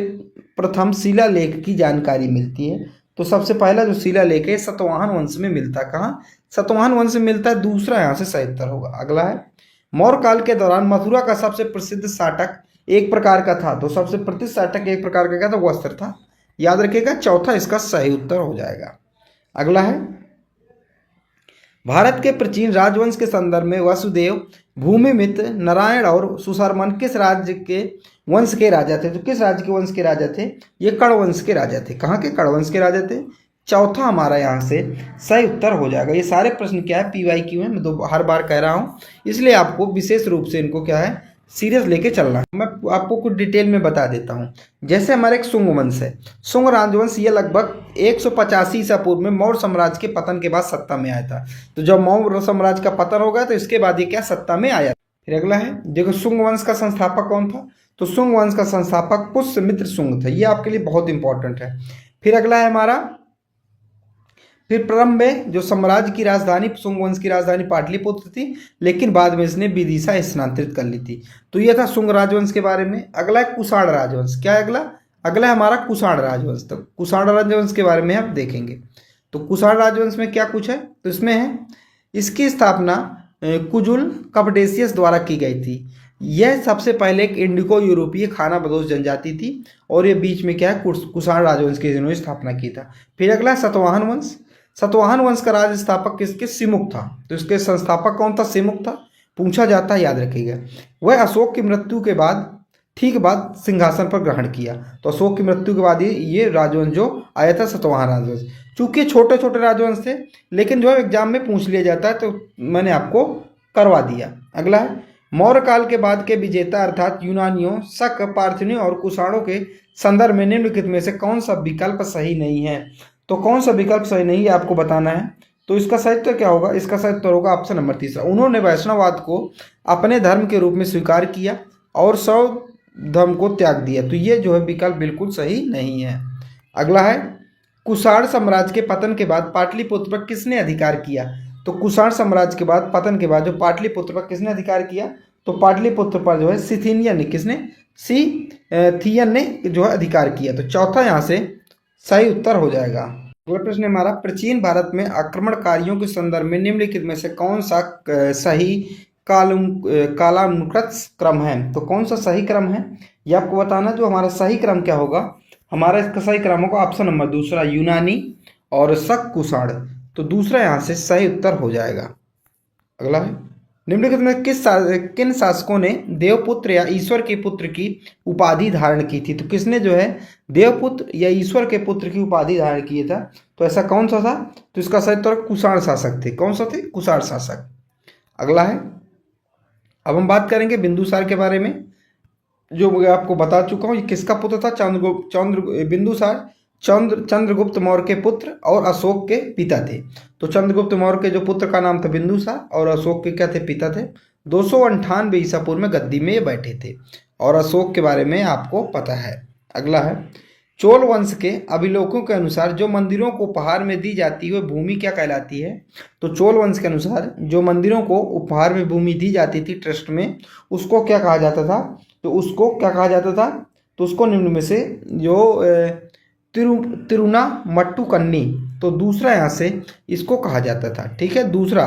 प्रथम शिलालेख की जानकारी मिलती है। तो सबसे पहला जो शिलालेख है सातवाहन वंश में मिलता है। कहाँ, सातवाहन वंश में मिलता है, दूसरा यहाँ से सही उत्तर होगा। अगला है मौर्य काल के दौरान मथुरा का सबसे प्रसिद्ध साटक एक प्रकार का था। तो सबसे प्रसिद्ध साटक एक प्रकार का क्या था, वस्त्र था, याद रखिएगा। चौथा इसका सही उत्तर हो जाएगा। अगला है भारत के प्राचीन राजवंश के संदर्भ में वसुदेव, भूमिमित्र, नारायण और सुशर्मन किस राज्य के वंश के राजा थे। तो किस राज्य के वंश के राजा थे, ये कणवंश के राजा थे। कहाँ के, कणवंश के राजा थे। चौथा हमारा यहाँ से सही उत्तर हो जाएगा। ये सारे प्रश्न क्या है, PYQ में, मैं तो हर बार कह रहा हूँ, इसलिए आपको विशेष रूप से इनको क्या है सीरियस लेके चलना है। मैं आपको कुछ डिटेल में बता देता हूँ। जैसे हमारे एक शुंग वंश है, शुंग राजवंश, ये लगभग 185 ईसा पूर्व में मौर्य साम्राज्य के पतन के बाद सत्ता में आया था। तो जब मौर्य साम्राज्य का पतन हो गया तो इसके बाद ये क्या सत्ता में आया। फिर अगला है देखो शुंग वंश का संस्थापक कौन था। तो शुंग वंश का संस्थापक पुष्यमित्र शुंग था। ये आपके लिए बहुत इंपॉर्टेंट है। फिर अगला है हमारा, फिर प्रारंभ में जो साम्राज्य की राजधानी शुंग वंश की राजधानी पाटलिपुत्र थी, लेकिन बाद में इसने विदिशा स्थानांतरित कर ली थी। तो यह था शुंग राजवंश के बारे में। अगला है कुषाण राजवंश। क्या है अगला, अगला है हमारा कुषाण राजवंश। तो कुषाण राजवंश के बारे में हम देखेंगे। तो कुषाण राजवंश में क्या कुछ है, तो इसमें है इसकी स्थापना कुजुल कपडेसियस द्वारा की गई थी। यह सबसे पहले एक इंडिको यूरोपीय खानाबदोश जनजाति थी और ये बीच में क्या है कुषाण राजवंश की जिन्होंने स्थापना की था। फिर अगला है सातवाहन वंश। सातवाहन वंश का राज स्थापक किसके, सिमुक था। तो इसके संस्थापक कौन था, सिमुक था, पूछा जाता है, याद रखिएगा। वह अशोक की मृत्यु के बाद ठीक बाद सिंहासन पर ग्रहण किया। तो अशोक की मृत्यु के बाद ये राजवंश जो आया था सातवाहन राजवंश। चूंकि छोटे छोटे राजवंश थे लेकिन जो एग्जाम में पूछ लिया जाता है तो मैंने आपको करवा दिया। अगला है मौर्य काल के बाद के विजेता अर्थात यूनानियों, शक, पार्थियों और कुषाणों के संदर्भ में निम्नलिखित में से कौन सा विकल्प सही नहीं है। तो कौन सा विकल्प सही नहीं है आपको बताना है। तो इसका सही उत्तर क्या होगा, इसका सही उत्तर होगा ऑप्शन नंबर 3। उन्होंने वैष्णववाद को अपने धर्म के रूप में स्वीकार किया और शैव धर्म को त्याग दिया। तो ये जो है विकल्प बिल्कुल सही नहीं है। अगला है कुषाण साम्राज्य के पतन के बाद पाटलिपुत्र पर किसने अधिकार किया। तो कुषाण साम्राज्य के बाद पतन के बाद जो पाटलिपुत्र पर किसने अधिकार किया, तो पाटलिपुत्र पर जो है सिथिनियन ने, किसने, सिथियन ने जो है अधिकार किया। तो चौथा यहाँ से सही उत्तर हो जाएगा। अगला प्रश्न हमारा प्राचीन भारत में आक्रमणकारियों के संदर्भ में निम्नलिखित में से कौन सा सही कालानुक्रत क्रम है। तो कौन सा सही क्रम है ये आपको बताना। जो हमारा सही क्रम क्या होगा, हमारा इसका सही क्रम होगा ऑप्शन नंबर 2 यूनानी और शक कुषाण। तो दूसरा यहाँ से सही उत्तर हो जाएगा। अगला है निम्नलिखित में किन शासकों ने देवपुत्र या ईश्वर के पुत्र की उपाधि धारण की थी। तो किसने जो है देवपुत्र या ईश्वर के पुत्र की उपाधि धारण किया था। तो ऐसा कौन सा था, तो इसका सही उत्तर कुषाण शासक थे। कौन सा थे, कुषाण शासक। अगला है अब हम बात करेंगे बिंदुसार के बारे में, जो मैं आपको बता चुका हूँ। ये किसका पुत्र था, बिंदुसार चंद्रगुप्त मौर्य के पुत्र और अशोक के पिता थे। तो चंद्रगुप्त मौर्य के जो पुत्र का नाम था बिंदुसार और अशोक के क्या थे, पिता थे। 298 ईसा पूर्व में गद्दी में ये बैठे थे और अशोक के बारे में आपको पता है। अगला है चोल वंश के अभिलेखों के अनुसार जो मंदिरों को उपहार में दी जाती है भूमि क्या कहलाती है? तो चोल वंश के अनुसार जो मंदिरों को उपहार में भूमि दी जाती थी ट्रस्ट में, उसको क्या कहा जाता था? तो उसको क्या कहा जाता था? तो उसको निम्न में से जो तिरुनामट्टू कन्नी, तो दूसरा यहाँ से इसको कहा जाता था। ठीक है, दूसरा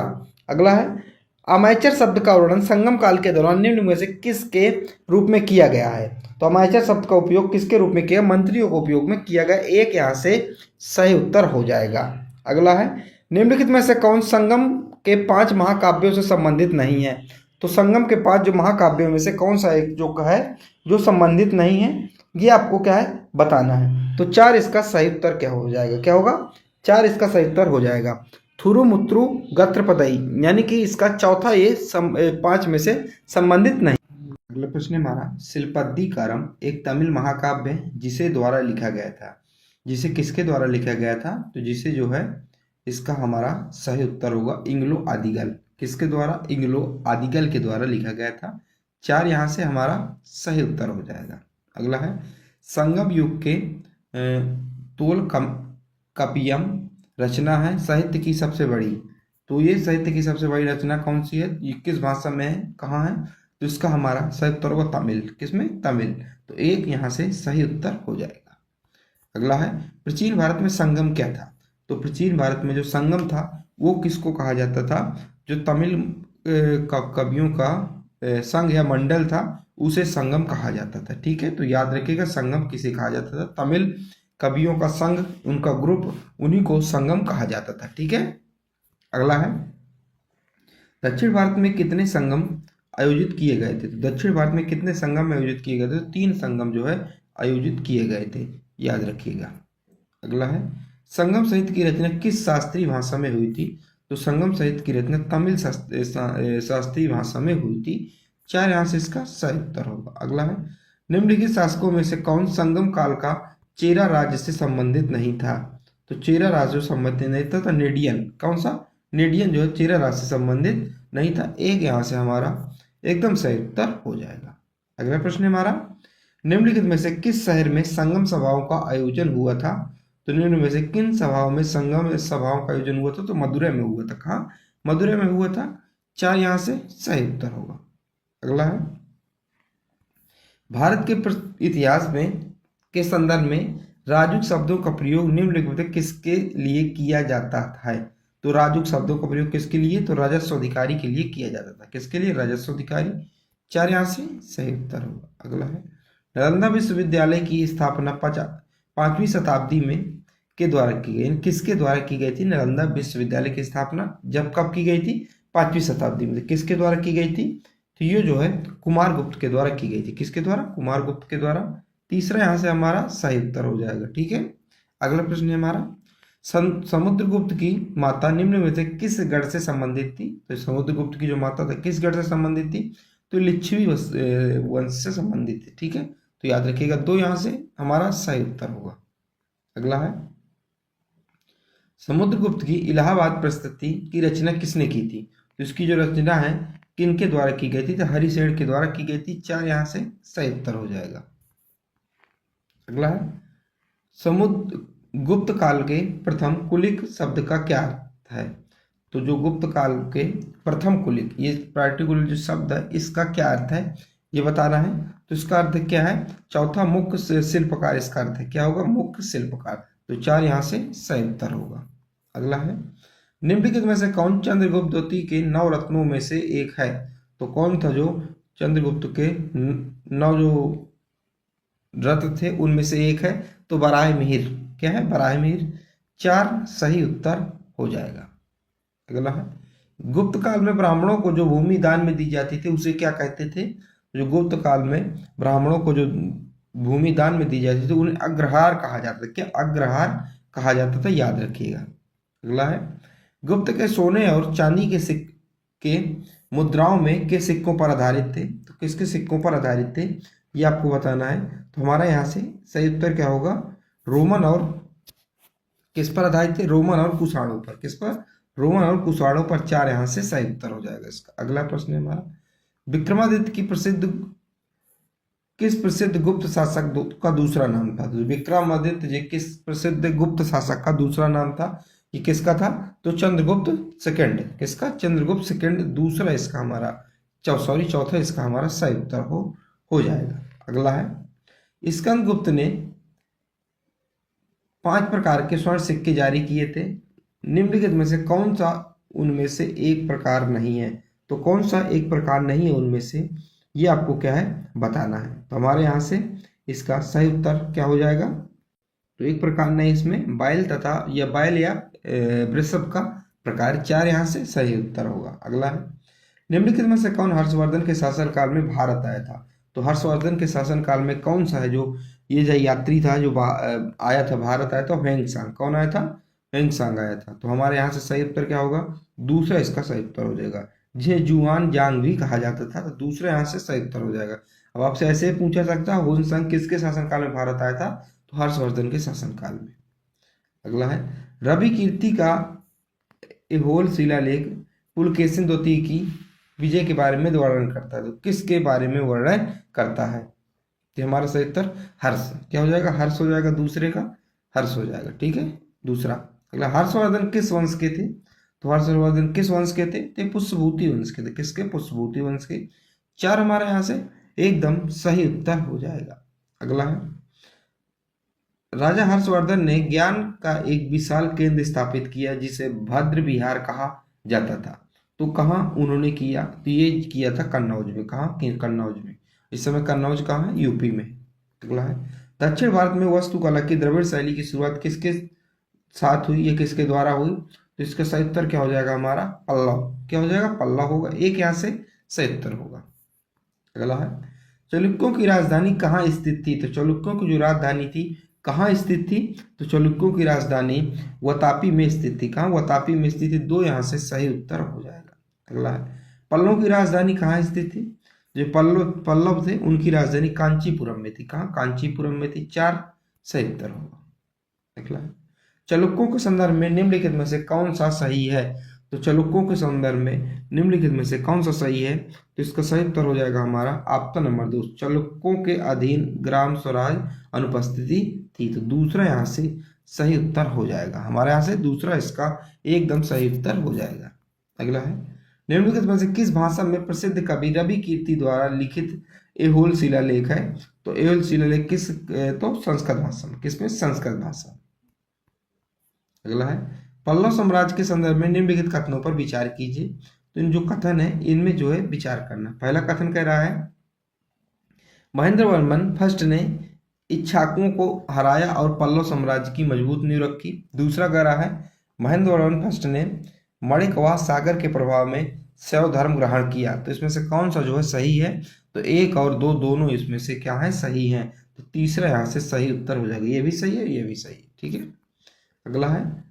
अगला है अमाचर शब्द का वर्णन संगम काल के दौरान निम्न में से किसके रूप में किया गया है? तो अमाचर शब्द का उपयोग किसके रूप में किया? मंत्रियों के उपयोग में किया गया। एक यहाँ से सही उत्तर हो जाएगा। अगला है निम्नलिखित में से कौन संगम के 5 महाकाव्यों से संबंधित नहीं है? तो संगम के 5 जो महाकाव्यों में से कौन सा एक जो है जो संबंधित नहीं है, ये आपको क्या है बताना है। तो 4 इसका सही उत्तर क्या हो जाएगा? क्या होगा? 4 इसका सही उत्तर हो जाएगा। थुरुमुत्रु गत्रपदई, यानी कि इसका चौथा ये 5 में से संबंधित नहीं। अगला प्रश्न हमारा शिल्पादिकारम एक तमिल महाकाव्य है जिसे द्वारा लिखा गया था। जिसे किसके द्वारा लिखा गया था? तो जिसे जो है इसका हमारा सही उत्तर होगा इंग्लो आदिगल। किसके द्वारा? इंग्लो आदिगल के द्वारा लिखा गया था। 4 यहाँ से हमारा सही उत्तर हो जाएगा। अगला है संगम युग के तोल कपियम रचना है साहित्य की सबसे बड़ी। तो ये साहित्य की सबसे बड़ी रचना कौन सी है? ये किस भाषा में है, कहाँ है? तो इसका हमारा सही उत्तर होगा तमिल। किसमें? तमिल। तो एक यहाँ से सही उत्तर हो जाएगा। अगला है प्राचीन भारत में संगम क्या था? तो प्राचीन भारत में जो संगम था वो किसको कहा जाता था? जो तमिल कवियों का संघ या मंडल था उसे संगम कहा जाता था। ठीक है, तो याद रखिएगा संगम किसे कहा जाता था? तमिल कवियों का संघ, उनका ग्रुप, उन्हीं को संगम कहा जाता था। ठीक है, अगला है दक्षिण भारत में कितने संगम आयोजित किए गए थे? तो दक्षिण भारत में कितने संगम आयोजित किए गए थे? तो 3 संगम जो है आयोजित किए गए थे, याद रखिएगा। अगला है संगम साहित्य की रचना किस शास्त्रीय भाषा में हुई थी? तो संगम साहित्य की रचना तमिल शास्त्रीय भाषा में हुई थी। 4 यहाँ से इसका सही उत्तर होगा। अगला है निम्नलिखित शासकों में से कौन संगम काल का चेरा राज्य से संबंधित नहीं था? तो चेरा राज्य से संबंधित नहीं था, तो नेडियन। कौन सा? नेडियन जो है चेरा राज्य से संबंधित नहीं था। एक यहाँ से हमारा एकदम सही उत्तर हो जाएगा। अगला प्रश्न हमारा निम्नलिखित में से किस शहर में संगम सभाओं का आयोजन हुआ था? तो निम्न में से किन सभाओं में संगम सभाओं का आयोजन हुआ था? तो मदुरै में हुआ था। कहाँ? मदुरै में हुआ था। 4 यहाँ से सही उत्तर होगा। अगला है भारत के इतिहास में के संदर्भ में राजुक शब्दों का प्रयोग निम्नलिखित में किसके लिए किया जाता है? तो राजुक शब्दों का प्रयोग किसके लिए? तो राजस्व अधिकारी के लिए किया जाता था। किसके लिए? राजस्व अधिकारी। 4 यहाँ से सही उत्तर होगा। अगला है नालंदा विश्वविद्यालय की स्थापना 5वीं शताब्दी में के द्वारा की गई। किसके द्वारा की गई थी? नालंदा विश्वविद्यालय की स्थापना जब कब की गई थी? 5वीं शताब्दी में। किसके द्वारा की गई थी? तो ये जो है कुमारगुप्त के द्वारा की गई थी। किसके द्वारा? कुमारगुप्त के द्वारा। तीसरा यहाँ से हमारा सही उत्तर हो जाएगा। ठीक है, अगला प्रश्न है हमारा समुद्रगुप्त की माता निम्न में से किस गढ़ से संबंधित थी? तो समुद्रगुप्त की जो माता था किस गढ़ से संबंधित थी? तो लिच्छवी वंश से संबंधित थी। ठीक है, तो याद रखिएगा 2 यहाँ से हमारा सही उत्तर होगा। अगला है समुद्रगुप्त की इलाहाबाद प्रस्तुति की रचना किसने की थी? तो इसकी जो रचना है किनके द्वारा की गई थी? तो हरिसेन के द्वारा की गई थी। 4 यहाँ से सही उत्तर हो जाएगा। अगला है समुद्रगुप्त काल के प्रथम कुलिक शब्द का क्या अर्थ है? तो जो गुप्त काल के प्रथम कुलिक, ये पार्टिकुलर जो शब्द है इसका क्या अर्थ है ये बताना है। तो इसका अर्थ क्या है? चौथा मुख्य शिल्पकार इसका अर्थ है। क्या होगा? मुख्य शिल्पकार। तो 4 यहाँ से सही उत्तर होगा। अगला है निम्नलिखित में से कौन चंद्रगुप्त द्वितीय के 9 रत्नों में से एक है? तो कौन था जो चंद्रगुप्त के 9 जो रत्न थे उनमें से एक है? तो बराह मिहिर। क्या है? बराह मिहिर। 4 सही उत्तर हो जाएगा। अगला है गुप्त काल में ब्राह्मणों को जो भूमि दान में दी जाती थी उसे क्या कहते थे? जो गुप्त काल में ब्राह्मणों को जो भूमि दान में दी जाती थी उन्हें अग्रहार कहा जाता था। क्या? अग्रहार कहा जाता था, याद रखिएगा। अगला है गुप्त के सोने और चांदी के सिक्के मुद्राओं में के सिक्कों पर आधारित थे? तो किसके सिक्कों पर आधारित थे ये आपको बताना है। तो हमारा यहाँ से सही उत्तर क्या होगा? रोमन और किस पर आधारित थे? रोमन और कुषाणों पर। किस पर? रोमन और कुषाणों पर। 4 यहाँ से सही उत्तर हो जाएगा इसका। अगला प्रश्न है हमारा विक्रमादित्य की प्रसिद्ध किस प्रसिद्ध गुप्त शासक का दूसरा नाम था? तो विक्रमादित्य जी किस प्रसिद्ध गुप्त शासक का दूसरा नाम था? ये किसका था? तो चंद्रगुप्त सेकंड। किसका? चंद्रगुप्त सेकंड दूसरा इसका हमारा चौथा इसका हमारा सही उत्तर हो जाएगा। अगला है स्कंदगुप्त ने 5 प्रकार के स्वर्ण सिक्के जारी किए थे, निम्नलिखित में से कौन सा उनमें से एक प्रकार नहीं है? तो कौन सा एक प्रकार नहीं है उनमें से, ये आपको क्या है बताना है। तो हमारे यहाँ से इसका सही उत्तर क्या हो जाएगा? तो एक प्रकार नहीं, इसमें बैल तथा या बैल या वृषभ का प्रकार 4 यहाँ से सही उत्तर होगा। अगला है निम्नलिखित में से कौन हर्षवर्धन के शासनकाल में भारत आया था? तो हर्षवर्धन के शासनकाल में कौन सा है जो ये जो यात्री था जो आया था, भारत आया था? ह्वेंसांग। कौन आया था? ह्वेंसांग आया था। तो हमारे यहाँ से सही उत्तर क्या होगा? दूसरा इसका सही उत्तर हो जाएगा, जिसे जुआन जांग भी कहा जाता था। तो दूसरा यहाँ से सही उत्तर हो जाएगा। अब आपसे ऐसे ही पूछा सकता है ह्वेंसांग किसके शासनकाल में भारत आया था? तो हर्षवर्धन के शासनकाल में। अगला है रवि कीर्ति का ऐहोल शिलालेख पुलकेशिन द्वितीय की विजय के बारे में वर्णन करता है। तो किसके बारे में वर्णन करता है? तो हमारा सही उत्तर हर्ष। क्या हो जाएगा? हर्ष हो जाएगा, दूसरे का हर्ष हो जाएगा। ठीक है, दूसरा। अगला हर्षवर्धन किस वंश के थे? तो हर्षवर्धन किस वंश के थे? ते पुष्पभूति वंश के थे। किसके? पुष्पभूति वंश के। 4 हमारे यहाँ से एकदम सही उत्तर हो जाएगा। अगला है राजा हर्षवर्धन ने ज्ञान का एक विशाल केंद्र स्थापित किया जिसे भद्र विहार कहा जाता था। तो कहाँ उन्होंने किया? तो ये किया था कन्नौज में। कहाँ? कन्नौज में। इस समय कन्नौज कहाँ है? यूपी में। अगला है दक्षिण भारत में वास्तुकला की द्रविड़ शैली की शुरुआत किसके साथ हुई? ये किसके द्वारा हुई? तो इसका सही उत्तर क्या हो जाएगा हमारा? पल्लव। क्या हो जाएगा? पल्लव होगा। एक यहाँ से सही उत्तर होगा। अगला है चालुक्यों की राजधानी कहाँ स्थित थी? तो चालुक्यों की जो राजधानी थी कहाँ स्थित थी? तो चालुक्यों की राजधानी वातापी में स्थित थी। कहाँ? वातापी में स्थित थी। 2 यहाँ से सही उत्तर हो जाएगा। अगला है पल्लव की राजधानी कहाँ स्थित थी? जो पल्लव थे उनकी राजधानी कांचीपुरम में थी। कहाँ? कांचीपुरम में थी। 4 सही उत्तर होगा। अगला है चालुक्यों के संदर्भ में निम्नलिखित में से कौन सा सही है? तो चालुक्यों के संदर्भ में निम्नलिखित में से कौन सा सही है? तो इसका सही उत्तर हो जाएगा हमारा ऑप्शन नंबर 2, चालुक्यों के अधीन ग्राम स्वराज अनुपस्थिति थी। तो दूसरा यहाँ से सही उत्तर हो जाएगा। हमारे यहाँ से दूसरा इसका एकदम सही उत्तर हो जाएगा। अगला है निम्नलिखित में से किस भाषा में प्रसिद्ध कवि रवि कीर्ति द्वारा लिखित ऐहोल शिलालेख है? तो ऐहोल शिलालेख किस? तो संस्कृत भाषा में। किसमें? संस्कृत भाषा। अगला है पल्लव साम्राज्य के संदर्भ में निम्नलिखित कथनों पर विचार कीजिए। तो इन जो कथन है इनमें जो है विचार करना। पहला कथन कह रहा है महेंद्र वर्मन फर्स्ट ने इक्ष्वाकुओं को हराया और पल्लव साम्राज्य की मजबूत नींव रखी। दूसरा कह रहा है महेंद्र वर्मन फर्स्ट ने मणिकवाह सागर के प्रभाव में शैव धर्म ग्रहण किया। तो इसमें से कौन सा जो है सही है? तो 1 और 2 दोनों इसमें से क्या है? सही है। तो तीसरा यहाँ से सही उत्तर हो जाएगा। ये भी सही है, ये भी सही है। ठीक है। अगला है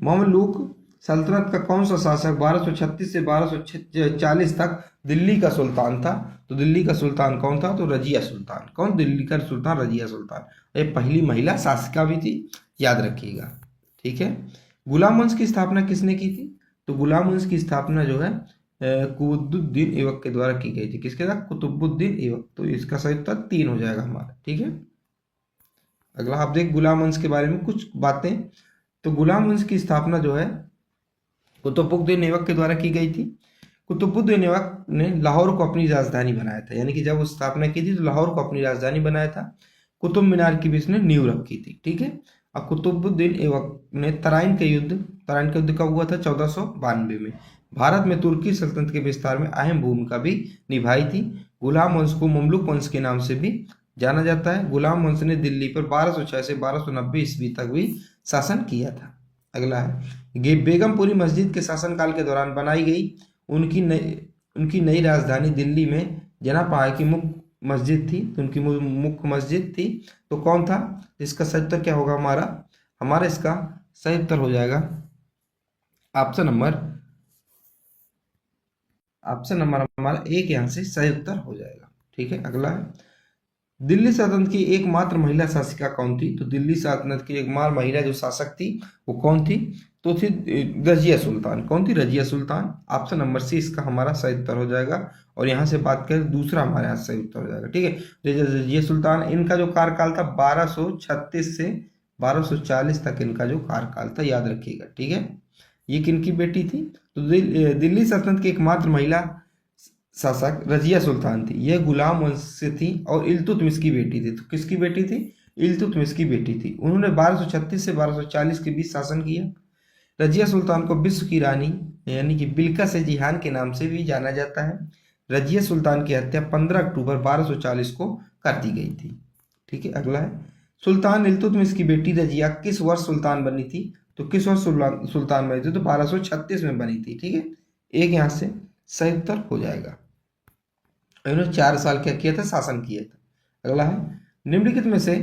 ममलूक सल्तनत का कौन सा शासक 1236 से 1240 तक दिल्ली का सुल्तान था? तो दिल्ली का सुल्तान कौन था? तो रजिया सुल्तान। कौन? दिल्ली का सुल्तान रजिया सुल्तान। ये पहली महिला शासिका भी थी, याद रखिएगा। ठीक है। गुलाम वंश की स्थापना किसने की थी? तो गुलाम वंश की स्थापना जो है कुतुबुद्दीन ऐबक के द्वारा की गई थी। किसके साथ? कुतुबुद्दीन ऐबक। तो इसका सही उत्तर 3 हो जाएगा हमारा। ठीक है। अगला आप देख गुलाम वंश के बारे में कुछ बातें। तो गुलाम वंश की स्थापना जो है कुतुबुद्दीन ऐबक के द्वारा की गई थी। कुतुबुद्दीन ऐबक ने लाहौर को अपनी राजधानी बनाया था। यानी कि जब वो स्थापना की थी तो लाहौर को अपनी राजधानी बनाया था। कुतुब मीनार की भी इसने नींव रखी थी। ठीक है। अब कुतुबुद्दीन ऐबक ने तराइन का युद्ध कब हुआ था? 1492 में। भारत में तुर्की सल्तनत के विस्तार में अहम भूमिका भी निभाई थी। गुलाम वंश को ममलूक वंश के नाम से भी जाना जाता है। गुलाम वंश ने दिल्ली पर 1206 से 1290 ईस्वी तक भी शासन किया था। अगला है बेगमपुरी मस्जिद के शासनकाल के दौरान बनाई गई उनकी नई राजधानी दिल्ली में जनापहाड़ की मुख्य मस्जिद थी। तो उनकी मुख्य मस्जिद थी। तो कौन था? इसका सही उत्तर क्या होगा हमारा इसका सही उत्तर हो जाएगा ऑप्शन नंबर हमारा 1 यहाँ से सही उत्तर हो जाएगा। ठीक है। अगला है दिल्ली सल्तनत की एकमात्र महिला शासिका कौन थी? तो दिल्ली सल्तनत की एकमात्र महिला जो शासक थी वो कौन थी? तो थी रजिया सुल्तान। कौन थी? Razia Sultan. Option number C इसका हमारा सही उत्तर हो जाएगा। और यहाँ से बात करें दूसरा हमारे यहाँ सही उत्तर हो जाएगा। ठीक है, रजिया सुल्तान, इनका जो कार्यकाल था 1236 से 1240 तक इनका जो कार्यकाल था, याद रखिएगा। ठीक है, ये किनकी बेटी थी? तो दिल्ली सल्तनत की एकमात्र महिला शासक रजिया सुल्तान थी। यह गुलाम वंश से थी और इल्तुतमिश की बेटी थी। तो किसकी बेटी थी? इल्तुतमिश की बेटी थी। उन्होंने 1236 से 1240 के बीच शासन किया। रजिया सुल्तान को विश्व की रानी यानी कि बिल्किस जिहान के नाम से भी जाना जाता है। रजिया सुल्तान की हत्या 15 अक्टूबर 1240 को कर दी गई थी। ठीक है, अगला है, सुल्तान इल्तुतमिश की बेटी रजिया किस वर्ष सुल्तान बनी थी? तो किस वर्ष सुल्तान बनी थी? तो 1236 में बनी थी। ठीक है, एक यहाँ से सही उत्तर हो जाएगा। इन्होंने 4 साल क्या किया था? शासन किया था। अगला है, निम्नलिखित में से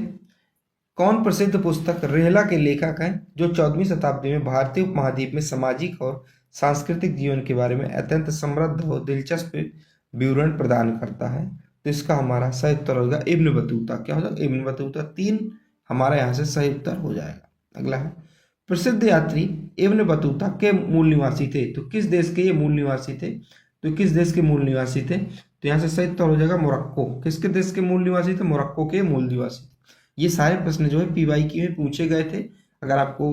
कौन प्रसिद्ध पुस्तक रेहला के लेखक हैं जो 14वीं शताब्दी में भारतीय उपमहाद्वीप में सामाजिक और सांस्कृतिक जीवन के बारे में अत्यंत समृद्ध और दिलचस्प विवरण प्रदान करता है? तो इसका हमारा सही उत्तर होगा इब्न बतूता। क्या होगा? Ibn Battuta. 3 हमारा यहाँ से सही उत्तर हो जाएगा। अगला है, प्रसिद्ध यात्री इब्न बतूता के मूल निवासी थे। तो किस देश के ये मूल निवासी थे? तो किस देश के मूल निवासी थे? तो यहाँ से सही उत्तर हो जाएगा मोरक्को। किसके देश के मूल निवासी थे? मोरक्को के मूल निवासी। ये सारे प्रश्न जो है PYQ में पूछे गए थे। अगर आपको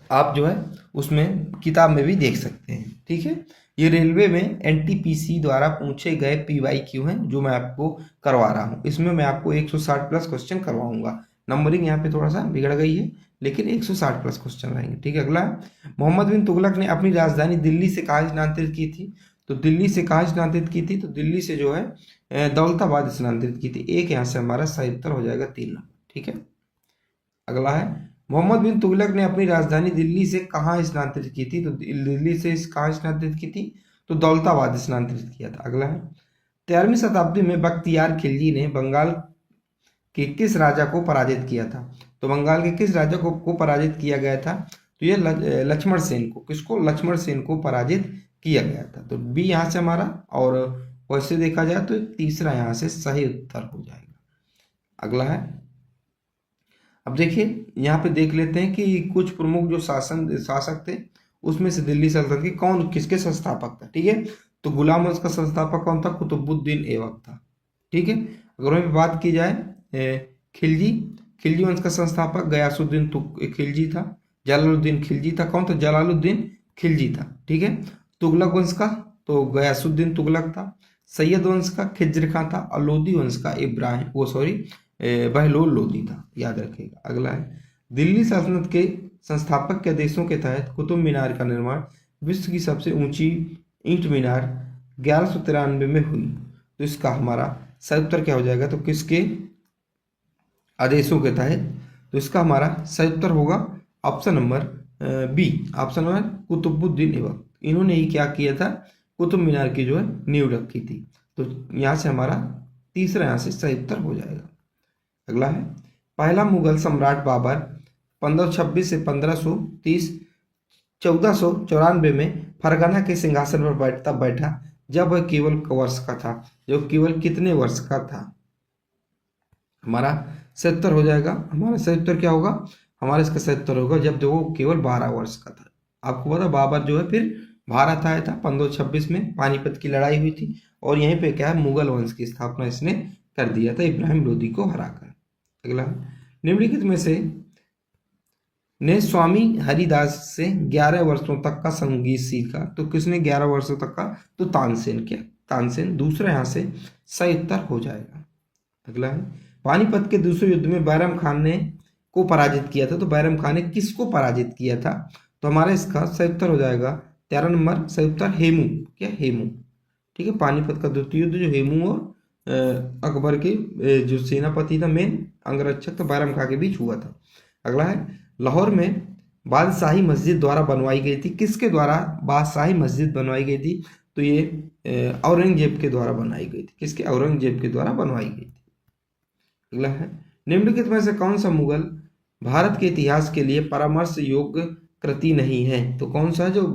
आप जो है उसमें किताब में भी देख सकते हैं। ठीक है, ये रेलवे में NTPC द्वारा पूछे गए PYQ हैं जो मैं आपको करवा रहा हूँ। इसमें मैं आपको 160 प्लस क्वेश्चन करवाऊंगा। नंबरिंग यहाँ पे थोड़ा सा बिगड़ गई है, लेकिन 160 प्लस क्वेश्चन रहेंगे। ठीक है, अगला है, मोहम्मद बिन तुगलक ने अपनी राजधानी दिल्ली से कहाँ स्थानांतरित की थी? तो दिल्ली से कहाँ स्थानांतरित की थी? तो दिल्ली से जो है दौलताबाद स्थानांतरित की थी। एक यहाँ से हमारा सही उत्तर हो जाएगा 3 नंबर। ठीक है, अगला है, मोहम्मद बिन तुगलक ने अपनी राजधानी दिल्ली से कहाँ स्थानांतरित की थी? तो दिल्ली से कहाँ स्थानांतरित की थी? तो दौलताबाद स्थानांतरित किया था। अगला है, 13वीं शताब्दी में बख्तियार खिलजी ने बंगाल के किस राजा को पराजित किया था? तो बंगाल के किस राजा को पराजित किया गया था? तो ये लक्ष्मण सेन को। किसको? लक्ष्मण सेन को पराजित किया गया था। तो बी यहाँ से हमारा, और वैसे देखा जाए तो तीसरा यहाँ से सही उत्तर हो जाएगा। अगला है, अब देखिए यहाँ पे देख लेते हैं कि कुछ प्रमुख जो शासक थे उसमें से दिल्ली सल्तनत की कौन किसके संस्थापक था। ठीक है, तो गुलाम वंश का संस्थापक कौन था? कुतुबुद्दीन ऐबक था। ठीक है, अगर वहीं बात की जाए खिलजी वंश का संस्थापक गयासुद्दीन खिलजी था। जलालुद्दीन खिलजी था। कौन था? जलालुद्दीन खिलजी था। ठीक है, तुगलक वंश का तो गयासुद्दीन तुगलक था। सैयद वंश का खिज्र खां था। और लोदी वंश का बहलोल लोदी था। याद रखिएगा। अगला है, दिल्ली सल्तनत के संस्थापक के आदेशों के तहत कुतुब मीनार का निर्माण विश्व की सबसे ऊंची ईंट मीनार 1193 में हुई। तो इसका हमारा सही उत्तर क्या हो जाएगा? तो किसके आदेशों के तहत? तो इसका हमारा सही उत्तर होगा option number B. Option number Qutubuddin Aibak. इन्होंने ही क्या किया था? कुतुब मीनार की जो है नींव रखी थी। तो यहाँ से हमारा तीसरा यहाँ से सही उत्तर हो जाएगा। अगला है, पहला मुगल सम्राट बाबर 1526 से 1530 1494 में फरगना के सिंहासन पर बैठा जब वह केवल वर्ष का था। जो केवल कितने वर्ष का था? हमारा 70 हो जाएगा। हमारा सही उत्तर क्या होगा? हमारा इसका सही उत्तर होगा जब जो वो केवल 12 वर्ष का था। आपको पता बाबर जो है फिर भारत आया था 1526 में, पानीपत की लड़ाई हुई थी और यहीं पे क्या है मुगल वंश की स्थापना इसने कर दिया था इब्राहिम लोदी को हराकर। अगला, निम्नलिखित में से ने स्वामी हरिदास से 11 वर्षों तक का संगीत सीखा। तो किसने 11 वर्षों तक का? तो तानसेन। क्या? तानसेन। दूसरा यहाँ से सही उत्तर हो जाएगा। अगला है, पानीपत के दूसरे युद्ध में बैरम खान ने को पराजित किया था। तो बैरम खान ने किसको पराजित किया था? तो हमारा इसका सही उत्तर हो जाएगा 13 नंबर सही उत्तर हेमू। क्या? हेमू। ठीक है, पानीपत का द्वितीय युद्ध जो हेमू और अकबर के जो सेनापति था मेन अंगरक्षक था बैरम खान के बीच हुआ था। अगला है, लाहौर में बादशाही मस्जिद द्वारा बनवाई गई थी। किसके द्वारा बादशाही मस्जिद बनवाई गई थी? तो ये औरंगजेब के द्वारा बनाई गई थी। किसके? औरंगजेब के द्वारा बनवाई गई थी। अगला है, निम्नलिखित में से कौन सा मुगल भारत के इतिहास के लिए परामर्श योग्य कृति नहीं है? तो कौन सा जो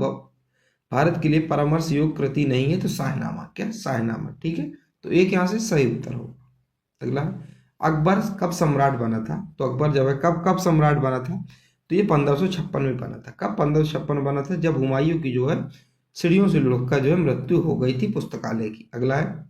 भारत के लिए परामर्श योग्य कृति नहीं है? तो शाहनामा। क्या? शाहनामा। ठीक है, तो एक यहाँ से सही उत्तर होगा। अगला है, अकबर कब सम्राट बना था? तो अकबर जब है कब सम्राट बना था? तो ये 1556 में बना था। कब 1556 में बना था? जब हुमायूं की जो है सीढ़ियों से लुढ़ककर जो है मृत्यु हो गई थी पुस्तकालय की। अगला है,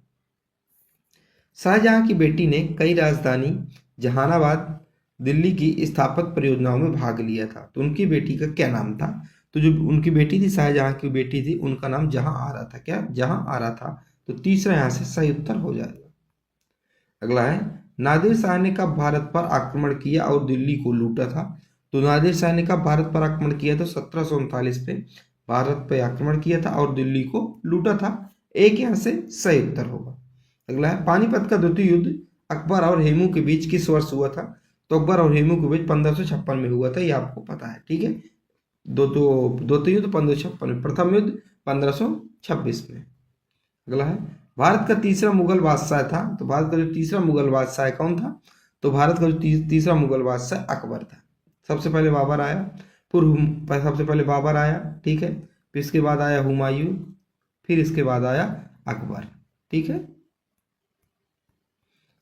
शाहजहां की बेटी ने कई राजधानी जहानाबाद दिल्ली की स्थापत्य परियोजनाओं में भाग लिया था। तो उनकी बेटी का क्या नाम था? तो जो उनकी बेटी थी, शाहजहां की बेटी थी, उनका नाम जहां आ रहा था। क्या? जहां आ रहा था। तो तीसरा यहाँ से सही उत्तर हो जाएगा। अगला है, नादिर शाह ने कब भारत पर आक्रमण किया और दिल्ली को लूटा था? तो नादिर शाह ने कब भारत पर आक्रमण किया? तो 1739 पे भारत पर आक्रमण किया था और दिल्ली को लूटा था। एक यहाँ से सही उत्तर होगा। अगला है, पानीपत का द्वितीय युद्ध अकबर और हेमू के बीच किस वर्ष हुआ था? तो अकबर और हेमू के बीच 1556 में हुआ था, ये आपको पता है। ठीक है, द्वितीय युद्ध 1556 में, प्रथम युद्ध 1526 में। अगला है, भारत का तीसरा मुगल बादशाह था। तो भारत का जो तीसरा मुगल बादशाह कौन था? तो भारत का जो तीसरा मुगल बादशाह अकबर था। सबसे पहले बाबर आया, सबसे पहले बाबर आया, ठीक है, फिर इसके बाद आया हुमायूं, फिर इसके बाद आया अकबर। ठीक है।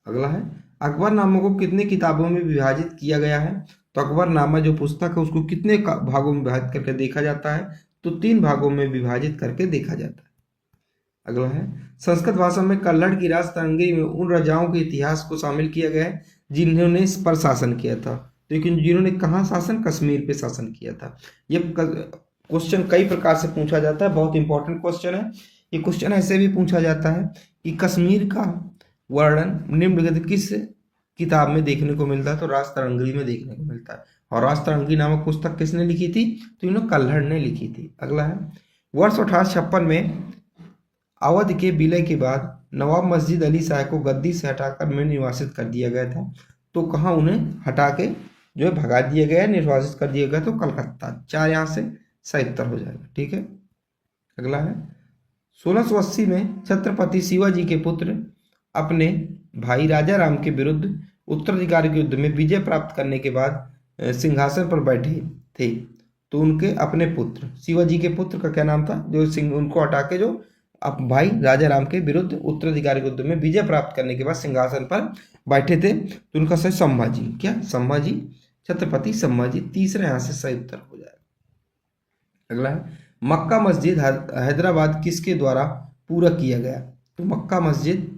अगला है, अकबरनामा को कितने किताबों में विभाजित किया गया है? तो अकबरनामा जो पुस्तक है उसको कितने भागों में विभाजित करके देखा जाता है? तो 3 भागों में विभाजित करके देखा जाता है। अगला है, संस्कृत भाषा में कल्हड़ की राजतरंगी में उन राजाओं के इतिहास को शामिल किया गया है जिन्होंने इस पर शासन किया था। लेकिन जिन्होंने कहाँ शासन? कश्मीर पे शासन किया था। ये क्वेश्चन कई प्रकार से पूछा जाता है, बहुत इंपॉर्टेंट क्वेश्चन है। ये क्वेश्चन ऐसे भी पूछा जाता है कि कश्मीर का वर्णन निम्नलिखित किस किताब में देखने को मिलता है? तो राजतरंगी में देखने को मिलता है। और राजतरंगी नामक पुस्तक किसने लिखी थी? तो इन्होंने कल्हड़ ने लिखी थी। अगला है, वर्ष 1856 में अवध के विलय के बाद नवाब मस्जिद अली शाह को गद्दी से हटाकर में निर्वासित कर दिया गया था। तो कहाँ उन्हें हटा के जो है भगा दिया गया, निर्वासित कर दिया गया? तो कलकत्ता। 4 यहाँ से सही उत्तर हो जाएगा। ठीक है। अगला है, 1680 में छत्रपति शिवाजी के पुत्र अपने भाई राजा राम के विरुद्ध उत्तराधिकारी के युद्ध में विजय प्राप्त करने के बाद सिंहासन पर बैठे थे। तो उनके अपने पुत्र, शिवाजी के पुत्र का क्या नाम था? जो उनको हटा के जो अब भाई राजा राम के विरुद्ध उत्तराधिकारी के युद्ध में विजय प्राप्त करने के बाद सिंहासन पर बैठे थे, तो उनका सही संभाजी। क्या? संभाजी, छत्रपति संभाजी। तीसरा यहाँ से सही उत्तर हो जाएगा। अगला है, मक्का मस्जिद हैदराबाद किसके द्वारा पूरा किया गया? तो मक्का मस्जिद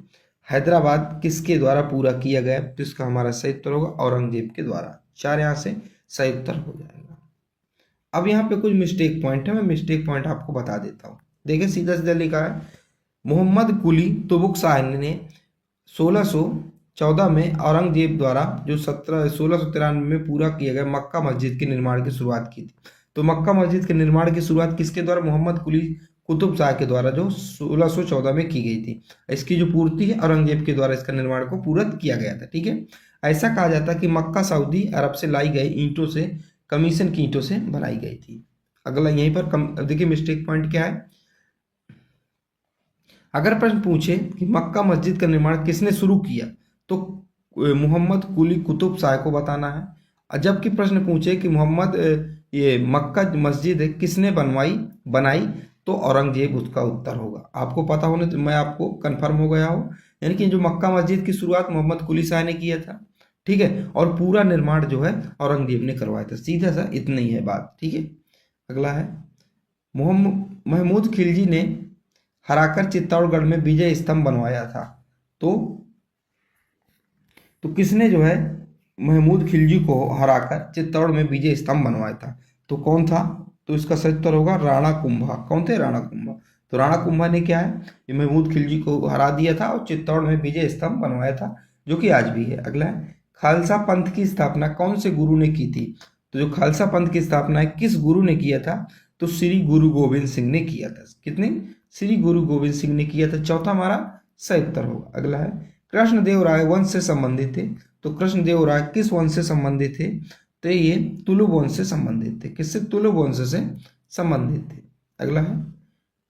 हैदराबाद किसके द्वारा पूरा किया गया? तो इसका हमारा सही उत्तर होगा औरंगजेब के द्वारा। 4 यहाँ से सही उत्तर हो जाएगा। अब यहाँ पे कुछ मिस्टेक पॉइंट है, मैं मिस्टेक पॉइंट आपको बता देता हूँ। देखिए, सीधा सीधा लिखा है, मोहम्मद कुली तुगलक शाह ने 1614 में औरंगजेब द्वारा जो 1693 में पूरा किया गया मक्का मस्जिद के निर्माण की शुरुआत की थी। तो मक्का मस्जिद के निर्माण की शुरुआत किसके द्वारा? मोहम्मद कुली कुतुब शाह के द्वारा, जो 1614 में की गई थी। इसकी जो पूर्ति है औरंगजेब के द्वारा इसका निर्माण को पूरा किया गया था। ठीक है। ऐसा कहा जाता है कि मक्का सऊदी अरब से लाई गई ईंटों से, कमीशन की ईंटों से बनाई गई थी। अगला यहीं पर देखिए मिस्टेक पॉइंट क्या है। अगर प्रश्न पूछे कि मक्का मस्जिद का निर्माण किसने शुरू किया, तो मोहम्मद कुली कुतुब शाह को बताना है। जबकि प्रश्न पूछे कि ये मक्का मस्जिद किसने बनाई, तो औरंगजेब उसका उत्तर होगा। आपको पता होने तो मैं आपको कंफर्म हो गया हो, यानी कि जो मक्का मस्जिद की शुरुआत मोहम्मद कुली शाह ने किया था। ठीक है। और पूरा निर्माण जो है औरंगजेब ने करवाया था। सीधा सा इतना ही है बात। ठीक है। अगला है, महमूद खिलजी ने हराकर चित्तौड़गढ़ में विजय स्तंभ बनवाया था। तो किसने जो है महमूद खिलजी को हराकर चित्तौड़ में विजय स्तंभ बनवाया था? तो कौन था? तो इसका सही उत्तर होगा राणा कुंभा। कौन थे? राणा कुंभा। तो राणा कुंभा ने क्या है, ये महमूद खिलजी को हरा दिया था और चित्तौड़ में विजय स्तंभ बनवाया था, जो कि आज भी है। अगला है, खालसा पंथ की स्थापना कौन से गुरु ने की थी? तो जो खालसा पंथ की स्थापना है किस गुरु ने किया था? तो श्री गुरु गोविंद सिंह ने किया था। कितने? श्री गुरु गोविंद सिंह ने किया था। चौथा हमारा सही उत्तर होगा। अगला है, कृष्णदेव राय वंश से संबंधित थे। तो कृष्णदेव राय किस वंश से संबंधित थे? तो ये तुलुक वंश से संबंधित थे। किससे? तुलुक वंश से संबंधित थे। अगला है,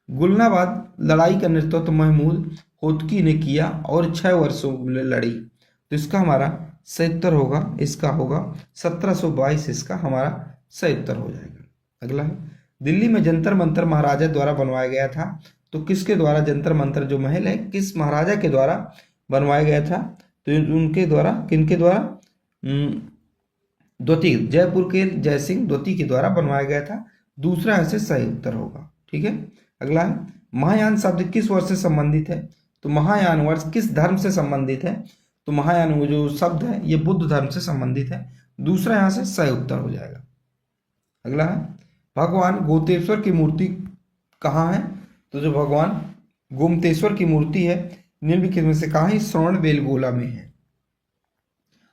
गुलनाबाद लड़ाई का नेतृत्व महमूद होतकी ने किया और 6 वर्षों में लड़ी। तो इसका हमारा सही उत्तर होगा, इसका होगा 1722। इसका हमारा सही उत्तर हो जाएगा। अगला है, दिल्ली में जंतर मंतर महाराजा द्वारा बनवाया गया था। तो किसके द्वारा जंतर मंतर जो महल है किस महाराजा के द्वारा बनवाया गया था? तो उनके द्वारा, किनके द्वारा, द्वितीय, जयपुर के जयसिंह द्वितीय के द्वारा बनवाया गया था। दूसरा ऐसे सही उत्तर होगा। ठीक है, अगला है महायान शब्द किस वर्ष से संबंधित है? तो महायान वर्ष किस धर्म से संबंधित है? तो महायान वो जो शब्द है ये बुद्ध धर्म से संबंधित है। दूसरा यहाँ से सही उत्तर हो जाएगा। अगला है भगवान गोमतेश्वर की मूर्ति कहाँ है? तो जो भगवान गोमतेश्वर की मूर्ति है निम्नलिखित में से कहाँ है? श्रवण बेलगोला में है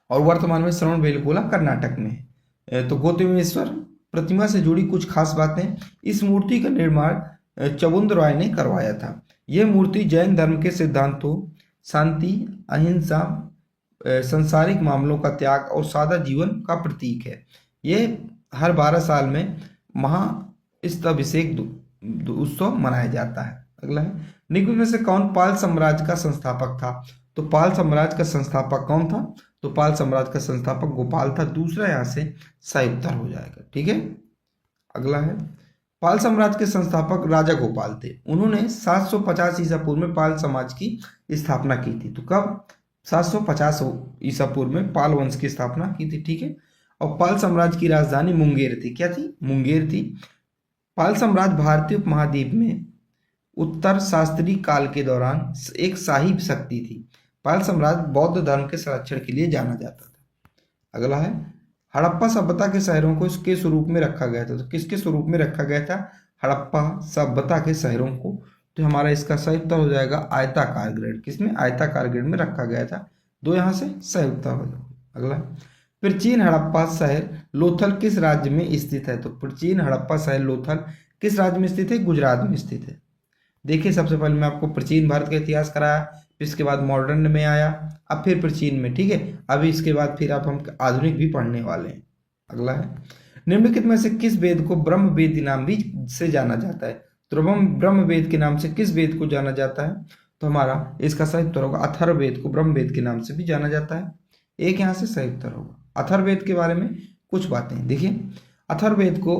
और वर्तमान में श्रवण बेलगोला कर्नाटक में है। तो गोमतेश्वर प्रतिमा से जुड़ी कुछ खास बातें, इस मूर्ति का निर्माण चबुंद राय ने करवाया था। यह मूर्ति जैन धर्म के सिद्धांतों, शांति, अहिंसा, सांसारिक मामलों का त्याग और सादा जीवन का प्रतीक है। यह हर 12 साल में महास्तभिषेक उत्सव मनाया जाता है। अगला है निम्न में से कौन पाल साम्राज्य का संस्थापक था? तो पाल साम्राज्य का संस्थापक कौन था? तो पाल साम्राज्य का संस्थापक गोपाल था। दूसरा यहाँ से सही उत्तर हो जाएगा। ठीक है, अगला है पाल साम्राज्य के संस्थापक राजा गोपाल थे। उन्होंने 750 ईसा पूर्व में पाल समाज की स्थापना की थी। तो कब? 750 ईसा पूर्व में पाल वंश की स्थापना की थी। ठीक है, और पाल साम्राज्य की राजधानी मुंगेर थी। क्या थी? मुंगेर थी। पाल साम्राज्य भारतीय उपमहाद्वीप में उत्तर शास्त्री काल के दौरान एक शाही शक्ति थी। पाल साम्राज्य बौद्ध धर्म के संरक्षण के लिए जाना जाता था। अगला है हड़प्पा सभ्यता के शहरों को इसके स्वरूप में रखा गया था। तो किसके स्वरूप में रखा गया था? हड़प्पा सभ्यता के शहरों को। तो हमारा इसका सही उत्तर हो जाएगा आयताकार ग्रिड। किसमें? आयताकार ग्रिड में रखा गया था। दो यहाँ से सही उत्तर हो जाएगा। अगला प्राचीन हड़प्पा शहर लोथल किस राज्य में स्थित है? तो प्राचीन हड़प्पा शहर लोथल किस राज्य में स्थित है? गुजरात में स्थित है। देखिए सबसे पहले मैं आपको प्राचीन भारत का इतिहास कराया, इसके बाद मॉडर्न में आया, अब फिर प्राचीन में। ठीक है, अभी इसके बाद फिर आप हम आधुनिक भी पढ़ने वाले हैं। अगला है निम्नलिखित में से किस वेद को ब्रह्म वेद नाम भी से जाना जाता है? तो ब्रह्म वेद के नाम से किस वेद को जाना जाता है? तो हमारा इसका सही उत्तर होगा अथर्ववेद को ब्रह्म वेद के नाम से भी जाना जाता है। एक यहाँ से सही उत्तर होगा। अथर्ववेद के बारे में कुछ बातें देखिए, अथर्ववेद को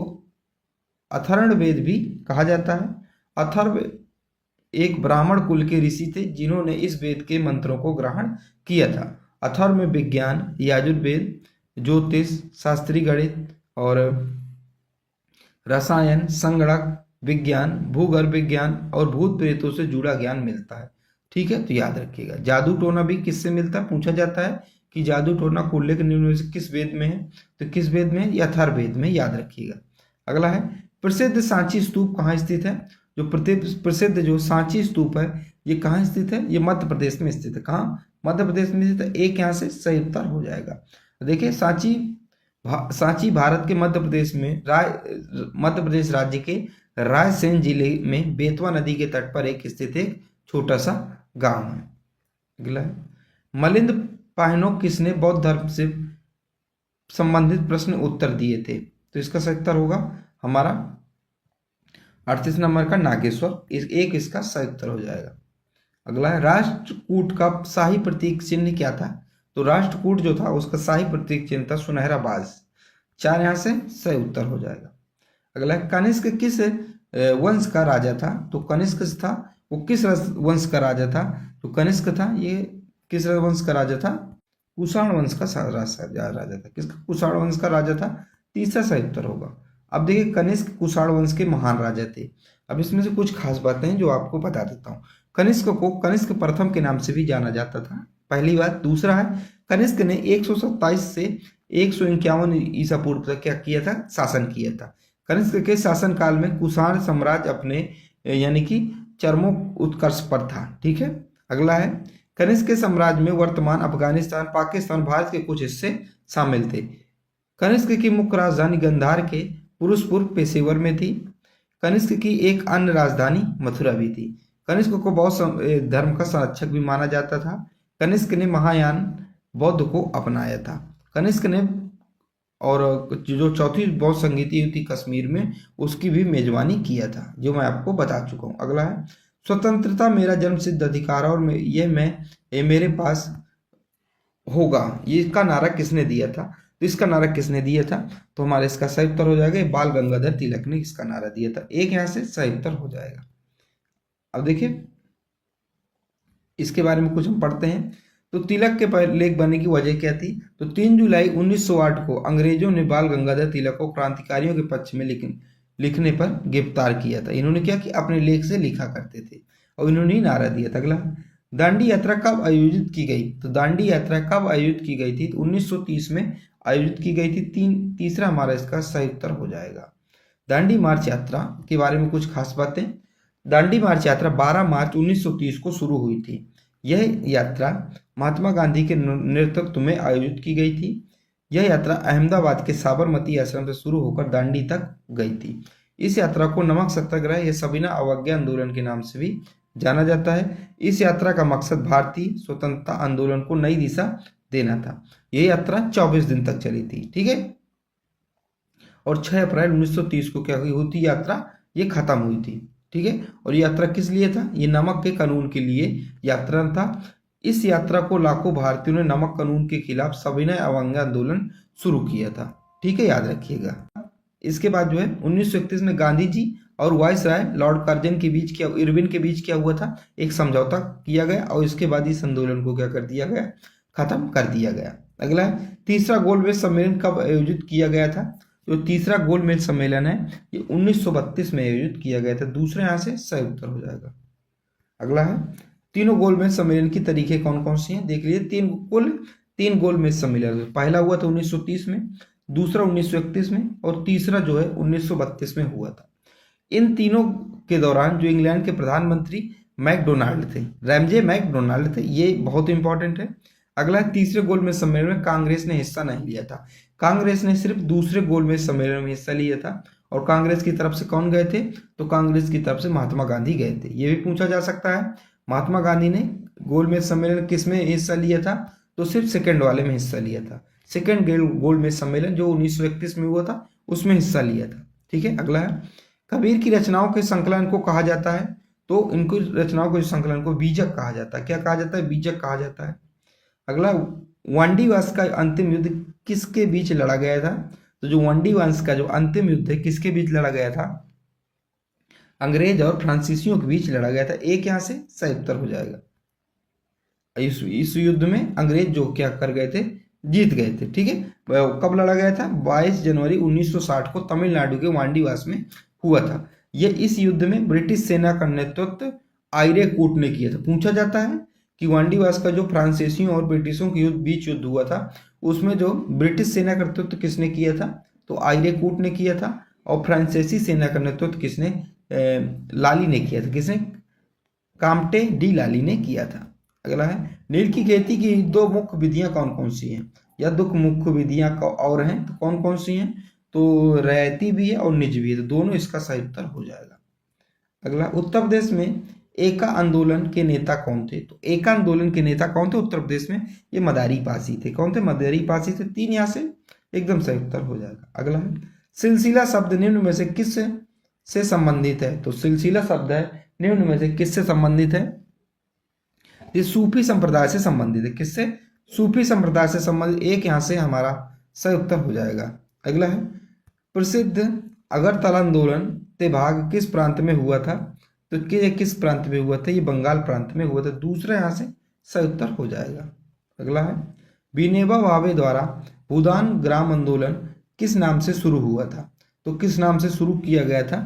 अथर्ववेद भी कहा जाता है। अथर्व एक ब्राह्मण कुल के ऋषि थे जिन्होंने इस वेद के मंत्रों को ग्रहण किया था। अथर्व में विज्ञान, यजुर्वेद, ज्योतिष, शास्त्रीय गणित और रसायन, संगणक विज्ञान, भूगर्भ विज्ञान और भूत प्रेतों से जुड़ा ज्ञान मिलता है। ठीक है, तो याद रखिएगा। जादू टोना भी किससे मिलता है? पूछा जाता है कि जादू टोना कुल्ले के निम्न में से किस वेद में है? तो किस वेद में? अथर्ववेद में। याद रखिएगा। अगला है प्रसिद्ध सांची स्तूप कहाँ स्थित है? जो प्रसिद्ध जो सांची स्तूप है ये कहाँ स्थित है? ये मध्य प्रदेश में स्थित है। कहाँ? मध्य प्रदेश में स्थित है। एक यहाँ से सही उत्तर हो जाएगा। देखिए सांची भारत के मध्य प्रदेश राज्य के रायसेन जिले में बेतवा नदी के तट पर एक स्थित एक छोटा सा गांव है। अगला है मिलिंद पाहनोक किसने बौद्ध धर्म से संबंधित प्रश्न उत्तर दिए थे? तो इसका सही उत्तर होगा हमारा 38 नंबर का नागेश्वर। एक इसका सही उत्तर हो जाएगा। अगला है राष्ट्रकूट का शाही प्रतीक चिन्ह क्या था? तो राष्ट्रकूट जो था उसका शाही प्रतीक चिन्ह था सुनहरा बाज। 4 यहाँ से सही उत्तर हो जाएगा। अगला है कनिष्क किस वंश का राजा था? तो कनिष्क था वो किस वंश का राजा था? तो कनिष्क था ये किस वंश का राजा था? कुषाण वंश का राजा था। किसका? कुषाण वंश का राजा था। तीसरा सही उत्तर होगा। अब देखिए कनिष्क कुषाण वंश के महान राजा थे। अब इसमें से कुछ खास बातें हैं जो आपको बता देता हूँ। कनिष्क को कनिष्क प्रथम के नाम से भी जाना जाता था, पहली बात। दूसरा है कनिष्क ने 127 से 151 ईसा पूर्व तक क्या किया था? शासन किया था। कनिष्क के शासन काल में कुषाण साम्राज्य अपने यानी कि चरमोत्कर्ष पर था। ठीक है, अगला है कनिष्क के साम्राज्य में वर्तमान अफगानिस्तान, पाकिस्तान, भारत के कुछ हिस्से शामिल थे। कनिष्क की मुख्य राजधानी गंधार के पुरुषपुर पेशेवर में थी। कनिष्क की एक अन्य राजधानी मथुरा भी थी। कनिष्क को बौद्ध धर्म का संरक्षक भी माना जाता था। कनिष्क ने महायान बौद्ध को अपनाया था। कनिष्क ने और जो चौथी बौद्ध संगीति हुई थी कश्मीर में उसकी भी मेजबानी किया था, जो मैं आपको बता चुका हूँ। अगला है स्वतंत्रता मेरा जन्मसिद्ध अधिकार और ये मेरे पास होगा, ये इसका नारा किसने दिया था? तो इसका नारा किसने दिया था? तो हमारे इसका सही उत्तर हो जाएगा बाल गंगाधर तिलक ने इसका नारा दिया था। एक यहाँ से सही उत्तर हो जाएगा। अब देखिए इसके बारे में कुछ हम पढ़ते हैं। तो तिलक के लेख बनने की वजह क्या थी? तो 3 जुलाई 1908 को अंग्रेजों ने बाल गंगाधर तिलक को क्रांतिकारियों के पक्ष में लिखने पर गिरफ्तार किया था। इन्होंने क्या किया? अपने लेख से लिखा करते थे और इन्होंने ही नारा दिया था। अगला, दांडी यात्रा कब आयोजित की गई? तो दांडी यात्रा कब आयोजित की गई थी? तो 1930 में आयोजित की गई थी। तीसरा हमारा इसका सही उत्तर हो जाएगा। दांडी मार्च यात्रा के बारे में कुछ खास बातें। दांडी मार्च यात्रा 12 मार्च 1930 को शुरू हुई थी। यह यात्रा महात्मा गांधी के नेतृत्व में आयोजित की गई थी। यह यात्रा अहमदाबाद के साबरमती आश्रम से शुरू होकर दांडी तक गई थी। इस यात्रा को नमक सत्याग्रह या सविनय अवज्ञा आंदोलन के नाम से भी जाना जाता है। इस यात्रा का मकसद भारतीय स्वतंत्रता आंदोलन को नई दिशा देना था। यह यात्रा 24 दिन तक चली थी। ठीक है, और 6 अप्रैल 1930 को क्या हुई थी यात्रा? ये खत्म हुई थी। ठीक है, और यात्रा किस लिए था? ये नमक के कानून के लिए यात्रा था। इस यात्रा को लाखों भारतीयों ने नमक कानून के खिलाफ सविनय अवज्ञा आंदोलन शुरू किया था। ठीक है, याद रखिएगा। इसके बाद जो है 1931 में गांधी जी और वायसराय लॉर्ड कर्जन के बीच क्या, इरविन के बीच क्या हुआ था? एक समझौता किया गया और इसके बाद इस आंदोलन को क्या कर दिया गया? खत्म कर दिया गया। अगला है, तीसरा गोलमेज सम्मेलन कब आयोजित किया गया था? जो तीसरा गोलमेज सम्मेलन है ये 1932 में आयोजित किया गया था। दूसरे यहाँ से सही उत्तर हो जाएगा। अगला है, तीनों गोलमेज सम्मेलन की तरीके कौन कौन सी हैं? देख लीजिए, तीन गोलमेज सम्मेलन। पहला हुआ था 1930 में, दूसरा 1931 में और तीसरा जो है 1932 में हुआ था। इन तीनों के दौरान जो इंग्लैंड के प्रधानमंत्री मैकडोनाल्ड थे, रैमजे मैकडोनाल्ड थे, ये बहुत इंपॉर्टेंट है। अगला, तीसरे गोलमेज सम्मेलन में कांग्रेस ने हिस्सा नहीं लिया था। कांग्रेस ने सिर्फ दूसरे गोलमेज सम्मेलन में हिस्सा लिया था। और कांग्रेस की तरफ से कौन गए थे? तो कांग्रेस की तरफ से महात्मा गांधी गए थे। ये भी पूछा जा सकता है, महात्मा गांधी ने गोलमेज सम्मेलन किस में हिस्सा लिया था? तो सिर्फ सेकंड वाले में हिस्सा लिया था। सेकंड गोलमेज सम्मेलन जो 1931 में हुआ था उसमें हिस्सा लिया था। ठीक है, अगला है, कबीर की रचनाओं के संकलन को कहा जाता है? तो इनको रचनाओं के संकलन को बीजक कहा जाता है। क्या कहा जाता है? बीजक कहा जाता है। अगला, वांडीवास का अंतिम युद्ध किसके बीच लड़ा गया था? तो जो वांडीवास का जो अंतिम युद्ध है किसके बीच लड़ा गया था? अंग्रेज और फ्रांसीसियों के बीच लड़ा गया था। एक यहां से सही उत्तर हो जाएगा। इस युद्ध में अंग्रेज जो क्या कर गए थे? जीत गए थे। ठीक है, कब लड़ा गया था? 22 जनवरी 1960 को तमिलनाडु के वांडीवास में हुआ था। यह इस युद्ध में ब्रिटिश सेना का नेतृत्व आयरे कूट ने किया था। पूछा जाता है कि वांडीवास का जो फ्रांसीसियों और ब्रिटिशों के बीच युद्ध हुआ था उसमें जो ब्रिटिश सेना का नेतृत्व किसने किया था? तो आयरे कूट ने किया था। और फ्रांसीसी सेना का नेतृत्व किसने? लाली ने किया था। किसने? काम्टे डी लाली ने किया था। अगला है, नील की खेती की दो मुख्य विधियां कौन कौन सी हैं? या दो मुख्य विधियां और हैं तो कौन कौन सी हैं? तो रैयती भी है और निज भी है, तो दोनों इसका सही उत्तर हो जाएगा। अगला, उत्तर प्रदेश में एका आंदोलन के नेता कौन थे? तो एका आंदोलन के नेता कौन थे उत्तर प्रदेश में? ये मदारी पासी थे। कौन थे? मदारी पासी थे। 3 यहाँ से एकदम सही उत्तर हो जाएगा। अगला है, सिलसिला शब्द निम्न में से किस से संबंधित है? तो सिलसिला शब्द है निम्न में से किससे संबंधित है? ये सूफी संप्रदाय से संबंधित है। किससे? सूफी संप्रदाय से संबंधित। एक यहाँ से हमारा सही उत्तर हो जाएगा। अगला है, प्रसिद्ध अगरतला आंदोलन ते भाग किस प्रांत में हुआ था? तो किस प्रांत में हुआ था? ये बंगाल प्रांत में हुआ था। दूसरा यहाँ से सही उत्तर हो जाएगा। अगला है, विनोबा भावे द्वारा भूदान ग्राम आंदोलन किस नाम से शुरू हुआ था? तो किस नाम से शुरू किया गया था?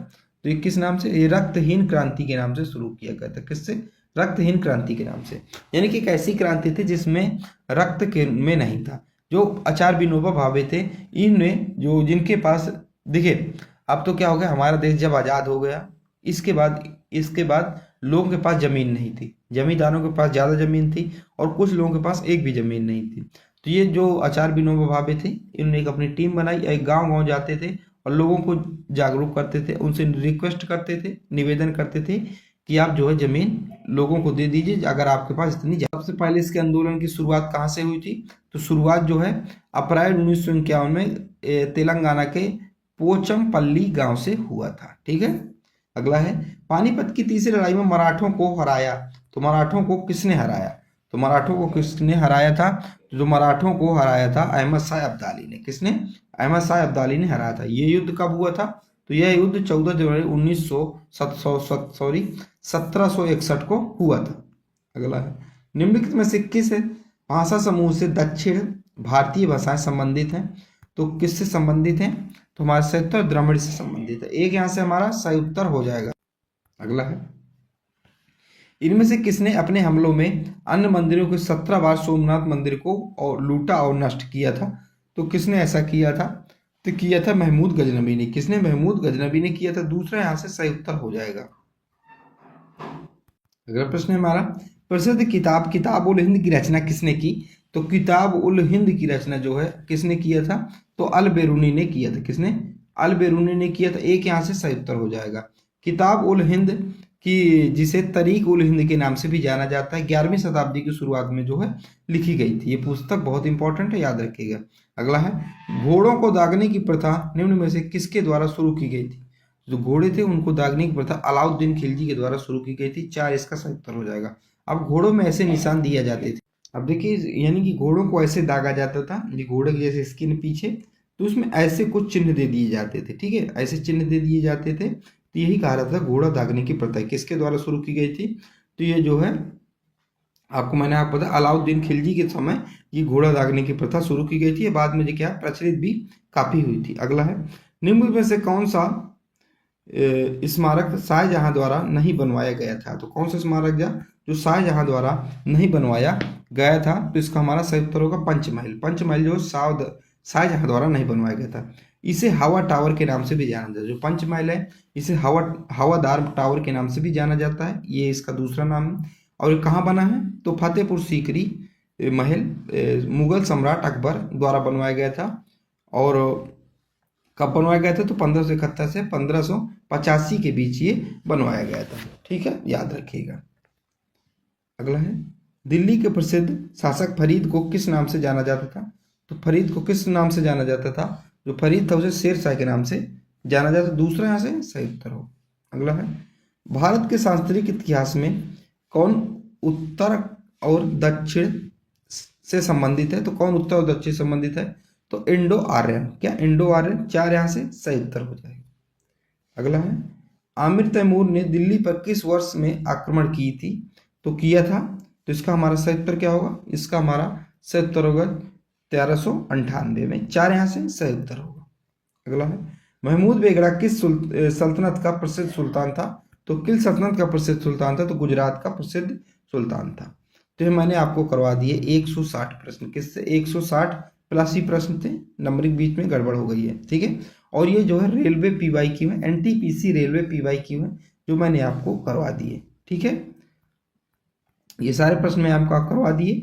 तो ये किस नाम से? ये रक्तहीन क्रांति के नाम से शुरू किया गया था। किससे? रक्तहीन क्रांति के नाम से। यानी कि एक ऐसी क्रांति थी जिसमें रक्त के में नहीं था। जो आचार्य विनोबा भावे थे, इनमें जो जिनके पास, देखिए अब तो क्या हो गया, हमारा देश जब आज़ाद हो गया इसके बाद लोगों के पास जमीन नहीं थी। जमींदारों के पास ज़्यादा जमीन थी और कुछ लोगों के पास एक भी जमीन नहीं थी। तो ये जो आचार्य विनोबा भावे थे, इन्होंने एक अपनी टीम बनाई, एक गांव-गांव जाते थे और लोगों को जागरूक करते थे, उनसे रिक्वेस्ट करते थे, निवेदन करते थे कि आप जो है जमीन लोगों को दे दीजिए अगर आपके पास इतनी। सबसे पहले इसके आंदोलन की शुरुआत कहाँ से हुई थी? तो शुरुआत जो है अप्रैल 1951 में तेलंगाना के पोचमपल्ली गांव से हुआ था। ठीक है, अगला है, पानीपत की तीसरी लड़ाई में मराठों को हराया। तो मराठों को किसने हराया? तो मराठों को किसने हराया था? तो जो मराठों को हराया था अहमद शाह अब्दाली ने। किसने? अहमद शाह अब्दाली ने हराया था। ये युद्ध कब हुआ था? तो यह युद्ध 14 जनवरी 1761 को हुआ था। अगला है, निम्नलिखित में से किस भाषा समूह से दक्षिण भारतीय भाषाएं संबंधित हैं। तो किससे संबंधित हैं? तो हमारा सही उत्तर द्रविड़ से संबंधित है। एक यहाँ से हमारा सही उत्तर हो जाएगा। अगला है, इनमें से किसने अपने हमलों में अन्य मंदिरों के 17 बार सोमनाथ मंदिर को और लूटा और नष्ट किया था? तो किसने ऐसा किया था? तो किया था महमूद गजनबी ने। किसने? महमूद गजनबी ने किया था। दूसरा यहाँ से सही उत्तर हो जाएगा। अगला प्रश्न है हमारा, प्रसिद्ध किताब किताब उल हिंद की रचना किसने की? तो किताब उल हिंद की रचना जो है किसने किया था? तो अल बेरूनी ने किया था। किसने? अल बेरूनी ने किया था। एक यहाँ से सही उत्तर हो जाएगा। किताब उल हिंद की, जिसे तरीक उल हिंद के नाम से भी जाना जाता है, 11वीं शताब्दी की शुरुआत में जो है लिखी गई थी। ये पुस्तक बहुत इंपॉर्टेंट है, याद रखिएगा। अगला है, घोड़ों को दागने की प्रथा निम्न में से किसके द्वारा शुरू की गई थी? जो घोड़े थे उनको दागने की प्रथा अलाउद्दीन खिलजी के द्वारा शुरू की गई थी। 4 इसका सही उत्तर हो जाएगा। अब घोड़ों में ऐसे निशान दिए जाते थे। अब देखिए, यानी कि घोड़ों को ऐसे दागा जाता था, ये घोड़े की जैसे स्किन पीछे, तो उसमें ऐसे कुछ चिन्ह दे दिए जाते थे। ठीक है, ऐसे चिन्ह दे दिए जाते थे। तो यही कहा जाता था घोड़ा दागने की प्रथा किसके द्वारा शुरू की गई थी? तो ये जो है आपको पता, अलाउद्दीन खिलजी के समय ये घोड़ा दागने की प्रथा शुरू की गई थी। बाद में जो क्या प्रचलित भी काफी हुई थी। अगला है, निम्न में से कौन सा स्मारक शाहजहां द्वारा नहीं बनवाया गया था? तो कौन सा स्मारक जो शाहजहां द्वारा नहीं बनवाया गया था? तो इसका हमारा सही उत्तर होगा पंचमहल। पंचमहल जो शाहजहां द्वारा नहीं बनवाया गया था। इसे हवा टावर के नाम से भी जाना जाता है। जो पंचमहल है इसे हवादार टावर के नाम से भी जाना जाता है। ये इसका दूसरा नाम है। और ये कहाँ बना है? तो फतेहपुर सीकरी महल मुगल सम्राट अकबर द्वारा बनवाया गया था। और कब बनवाया गया था? तो 1571 से 1585 के बीच ये बनवाया गया था। ठीक है, याद रखिएगा। अगला है, दिल्ली के प्रसिद्ध शासक फरीद को किस नाम से जाना जाता था? तो फरीद को किस नाम से जाना जाता था? जो फरीद था उसे शेर शाह के नाम से जाना जाता। दूसरा यहाँ से सही उत्तर हो। अगला है, भारत के सांस्कृतिक इतिहास में कौन उत्तर और दक्षिण से संबंधित है? तो कौन उत्तर और दक्षिण संबंधित है? तो इंडो आर्यन। क्या? Indo Aryan. 4 यहाँ से सही उत्तर हो जाएगा। अगला है, आमिर तैमूर ने दिल्ली पर किस वर्ष में आक्रमण की थी? तो किया था। तो इसका हमारा सही उत्तर क्या होगा? इसका हमारा सही उत्तर होगा 1398 में। 4 यहाँ से सही उत्तर होगा। अगला है, महमूद बेगड़ा किस सल्तनत का प्रसिद्ध सुल्तान था? तो किस सल्तनत का प्रसिद्ध सुल्तान था? तो गुजरात का प्रसिद्ध सुल्तान था। तो मैंने आपको करवा दिए 160 प्रश्न। किससे? 160 प्लस ही प्रश्न थे, नंबरिंग बीच में गड़बड़ हो गई है। ठीक है, और ये जो है रेलवे PYQ है, NTPC रेलवे PYQ है, जो मैंने आपको करवा दिए। ठीक है, ये सारे प्रश्न मैं आपको करवा दिए।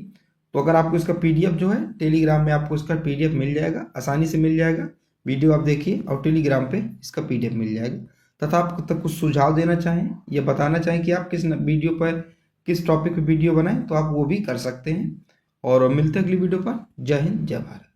तो अगर आपको इसका PDF जो है टेलीग्राम में आपको इसका PDF मिल जाएगा, आसानी से मिल जाएगा। वीडियो आप देखिए और टेलीग्राम पे इसका PDF मिल जाएगा। तथा आप तक कुछ सुझाव देना चाहें या बताना चाहें कि आप किस वीडियो पर, किस टॉपिक पर वीडियो बनाएं, तो आप वो भी कर सकते हैं। और मिलते हैं अगली वीडियो पर। जय हिंद, जय भारत।